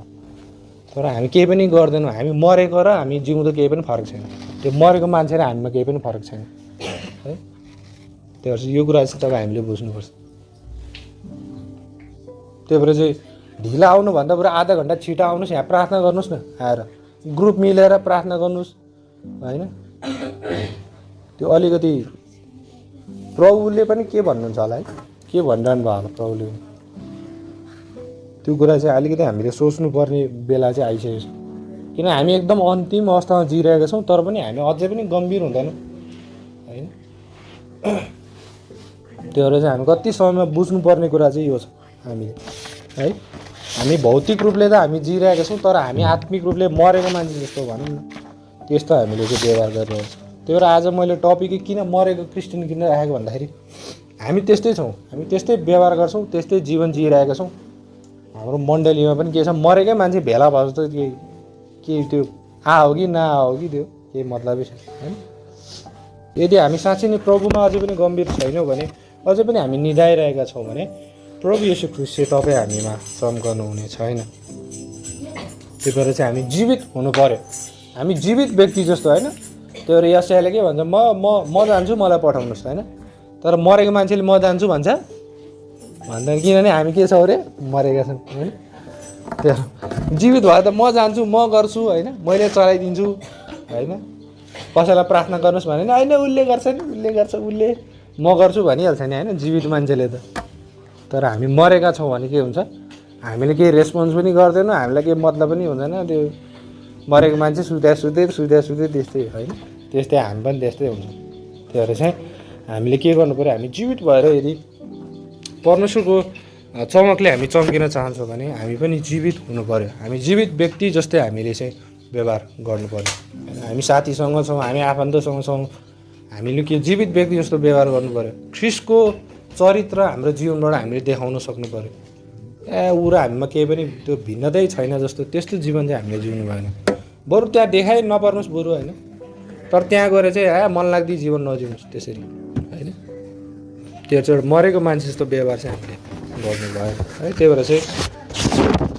तर हामी केही पनि गर्दैनौँ। हामी मरेको र हामी जिउँदो केही पनि फरक छैन। त्यो मरेको मान्छे र हामीमा केही पनि फरक छैन है। त्यही भएर यो कुरा चाहिँ तपाईँ हामीले बुझ्नुपर्छ। त्यही भएर चाहिँ ढिला आउनुभन्दा बरु आधा घन्टा छिटो आउनुहोस्, यहाँ प्रार्थना गर्नुहोस् न, आएर ग्रुप मिलेर प्रार्थना गर्नुहोस् होइन। त्यो अलिकति प्रभुले पनि के भन्नुहुन्छ होला है, के भनिरहनु भयो होला प्रभुले पनि, त्यो कुरा चाहिँ अलिकति हामीले सोच्नुपर्ने बेला चाहिँ आइसकेको छ। किन हामी एकदम अन्तिम अवस्थामा जिइरहेका छौँ तर पनि हामी अझै पनि गम्भीर हुँदैनौँ होइन। त्यो भएर चाहिँ हामी कति समयमा बुझ्नुपर्ने कुरा चाहिँ यो छ हामीले है। हामी भौतिक रूपले त हामी जिइरहेका छौँ तर हामी आत्मिक रूपले मरेको मान्छे जस्तो भनौँ न, त्यस्तो हामीले चाहिँ व्यवहार गरिरहेको छ। त्यही भएर आज मैले टपिकै किन मरेको क्रिस्चियन किन राखेको भन्दाखेरि हामी त्यस्तै छौँ, हामी त्यस्तै व्यवहार गर्छौँ, त्यस्तै जीवन जिइरहेका छौँ। हाम्रो मण्डलीमा पनि के छ, मरेकै मान्छे भेला भयो जस्तो के त्यो हो कि हो कि त्यो केही मतलबै छैन होइन। यदि हामी साँच्चै नै प्रभुमा अझै पनि गम्भीर छैनौँ भने, अझै पनि हामी निदाइरहेका छौँ भने प्रभु येशू ख्रिस्ट चाहिँ तपाईँ हामीमा चम्कनु हुने छैन। त्यही भएर चाहिँ हामी जीवित हुनु पऱ्यो, हामी जीवित व्यक्ति जस्तो होइन। त्यो भएर यशायाले के भन्छ, म जान्छु मलाई पठाउनुहोस् होइन। तर मरेको मान्छेले म जान्छु भन्छ भन्दैन, किनभने हामी के छौँ अरे मरेका छौँ होइन। त्यो जीवित भयो त म जान्छु, म गर्छु होइन, मैले चलाइदिन्छु होइन। कसैलाई प्रार्थना गर्नुहोस् भने नि होइन उसले गर्छ नि, उसले म गर्छु भनिहाल्छ नि होइन जीवित मान्छेले त। तर हामी मरेका छौँ भने के हुन्छ, हामीले केही रेस्पोन्स पनि गर्दैनौँ, हामीलाई केही मतलब पनि हुँदैन। त्यो मरेको मान्छे सुत्दै त्यस्तै होइन, त्यस्तै हामी पनि त्यस्तै हुन्छ। त्यही भएर चाहिँ हामीले के गर्नु पऱ्यो, हामी जीवित भएर यदि परमेश्वरको चमकले हामी चम्किन चाहन्छौँ भने हामी पनि जीवित हुनु पऱ्यो। हामी जीवित व्यक्ति जस्तै हामीले चाहिँ व्यवहार गर्नु पऱ्यो। हामी साथीसँग छौँ, हामी आफन्तसँग छौँ, हामीले के जीवित व्यक्ति जस्तो व्यवहार गर्नु पऱ्यो। ख्रिस्टको चरित्र हाम्रो जीवनबाट हामीले देखाउन सक्नु पऱ्यो। ऊ र हामीमा केही पनि त्यो भिन्नतै छैन जस्तो त्यस्तो जीवन चाहिँ हामीले जिउनु भएन। बरु त्यहाँ देखाइ नपर्नुहोस् बरु होइन, तर त्यहाँ गएर चाहिँ मन लाग्दी जीवन नजिउनुहोस् त्यसरी होइन। त्यो चाहिँ एउटा मरेको मान्छे जस्तो व्यवहार चाहिँ हामीले गर्नुभयो है। त्यही भएर चाहिँ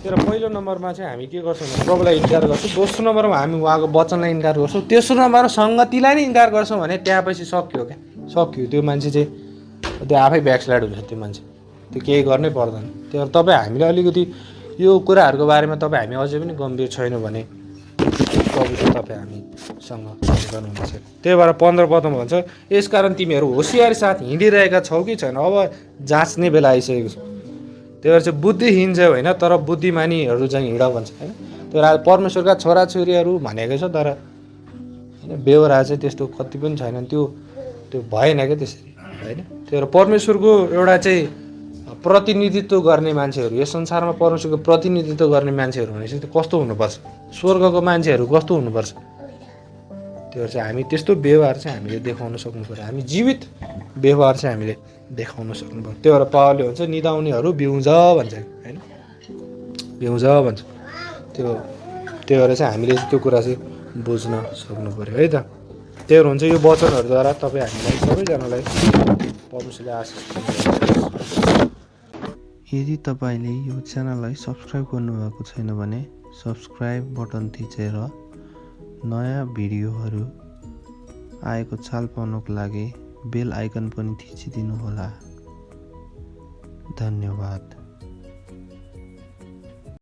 तर पहिलो नम्बरमा चाहिँ हामी के गर्छौँ भने प्रभुलाई इन्कार गर्छौँ, दोस्रो नम्बरमा हामी उहाँको वचनलाई इन्कार गर्छौँ, तेस्रो नम्बरमा सङ्गतिलाई नै इन्कार गर्छौँ भने त्यहाँपछि सक्यो क्या, सक्यो। त्यो मान्छे चाहिँ त्यो आफै ब्याकस्लाइड हुन्छ त्यो मान्छे, त्यो केही गर्नै पर्दैन। त्यही भएर तपाईँ हामीले अलिकति यो कुराहरूको बारेमा तपाईँ हामी अझै पनि गम्भीर छैनौँ भने प्रभु चाहिँ तपाईँ हामीसँग गर्नुहुन्छ। त्यही भएर 15 पदमा भन्छ, यसकारण तिमीहरू होसियारी साथ हिँडिरहेका छौ कि छैन, अब जाँच्ने बेला आइसकेको छ। त्यही भएर चाहिँ बुद्धिहीन चाहिँ होइन तर बुद्धिमानीहरू चाहिँ हिँड भन्छ होइन। त्यही भएर परमेश्वरका छोराछोरीहरू भनेको छ, तर होइन बेहोरा चाहिँ त्यस्तो कति पनि छैनन्, त्यो भएन क्या त्यसरी होइन। त्यही भएर परमेश्वरको एउटा चाहिँ प्रतिनिधित्व गर्ने मान्छेहरू, यस संसारमा परमेश्वरको प्रतिनिधित्व गर्ने मान्छेहरू भनेपछि त्यो कस्तो हुनुपर्छ, स्वर्गको मान्छेहरू कस्तो हुनुपर्छ। त्यो चाहिँ हामी त्यस्तो व्यवहार चाहिँ हामीले देखाउन सक्नु पऱ्यो, हामी जीवित व्यवहार चाहिँ हामीले देखाउन सक्नु पऱ्यो। त्यही भएर पावलले भन्छ निदाउनेहरू बिउज भन्छ होइन, बिउज भन्छ। त्यही भएर चाहिँ हामीले त्यो कुरा चाहिँ बुझ्न सक्नु पऱ्यो है त। त्यही भएर हुन्छ यो वचनहरूद्वारा तपाईँ हामीलाई सबैजनालाई परमेश्वरले आशिष दिनुहोस्। यदि तपाईँले यो च्यानललाई सब्सक्राइब गर्नुभएको छैन भने सब्सक्राइब बटन थिचेर नयाँ भिडियोहरू आएको चाल पाउनको लागि बेल आइकन पनि थिचिदिनु होला। धन्यवाद।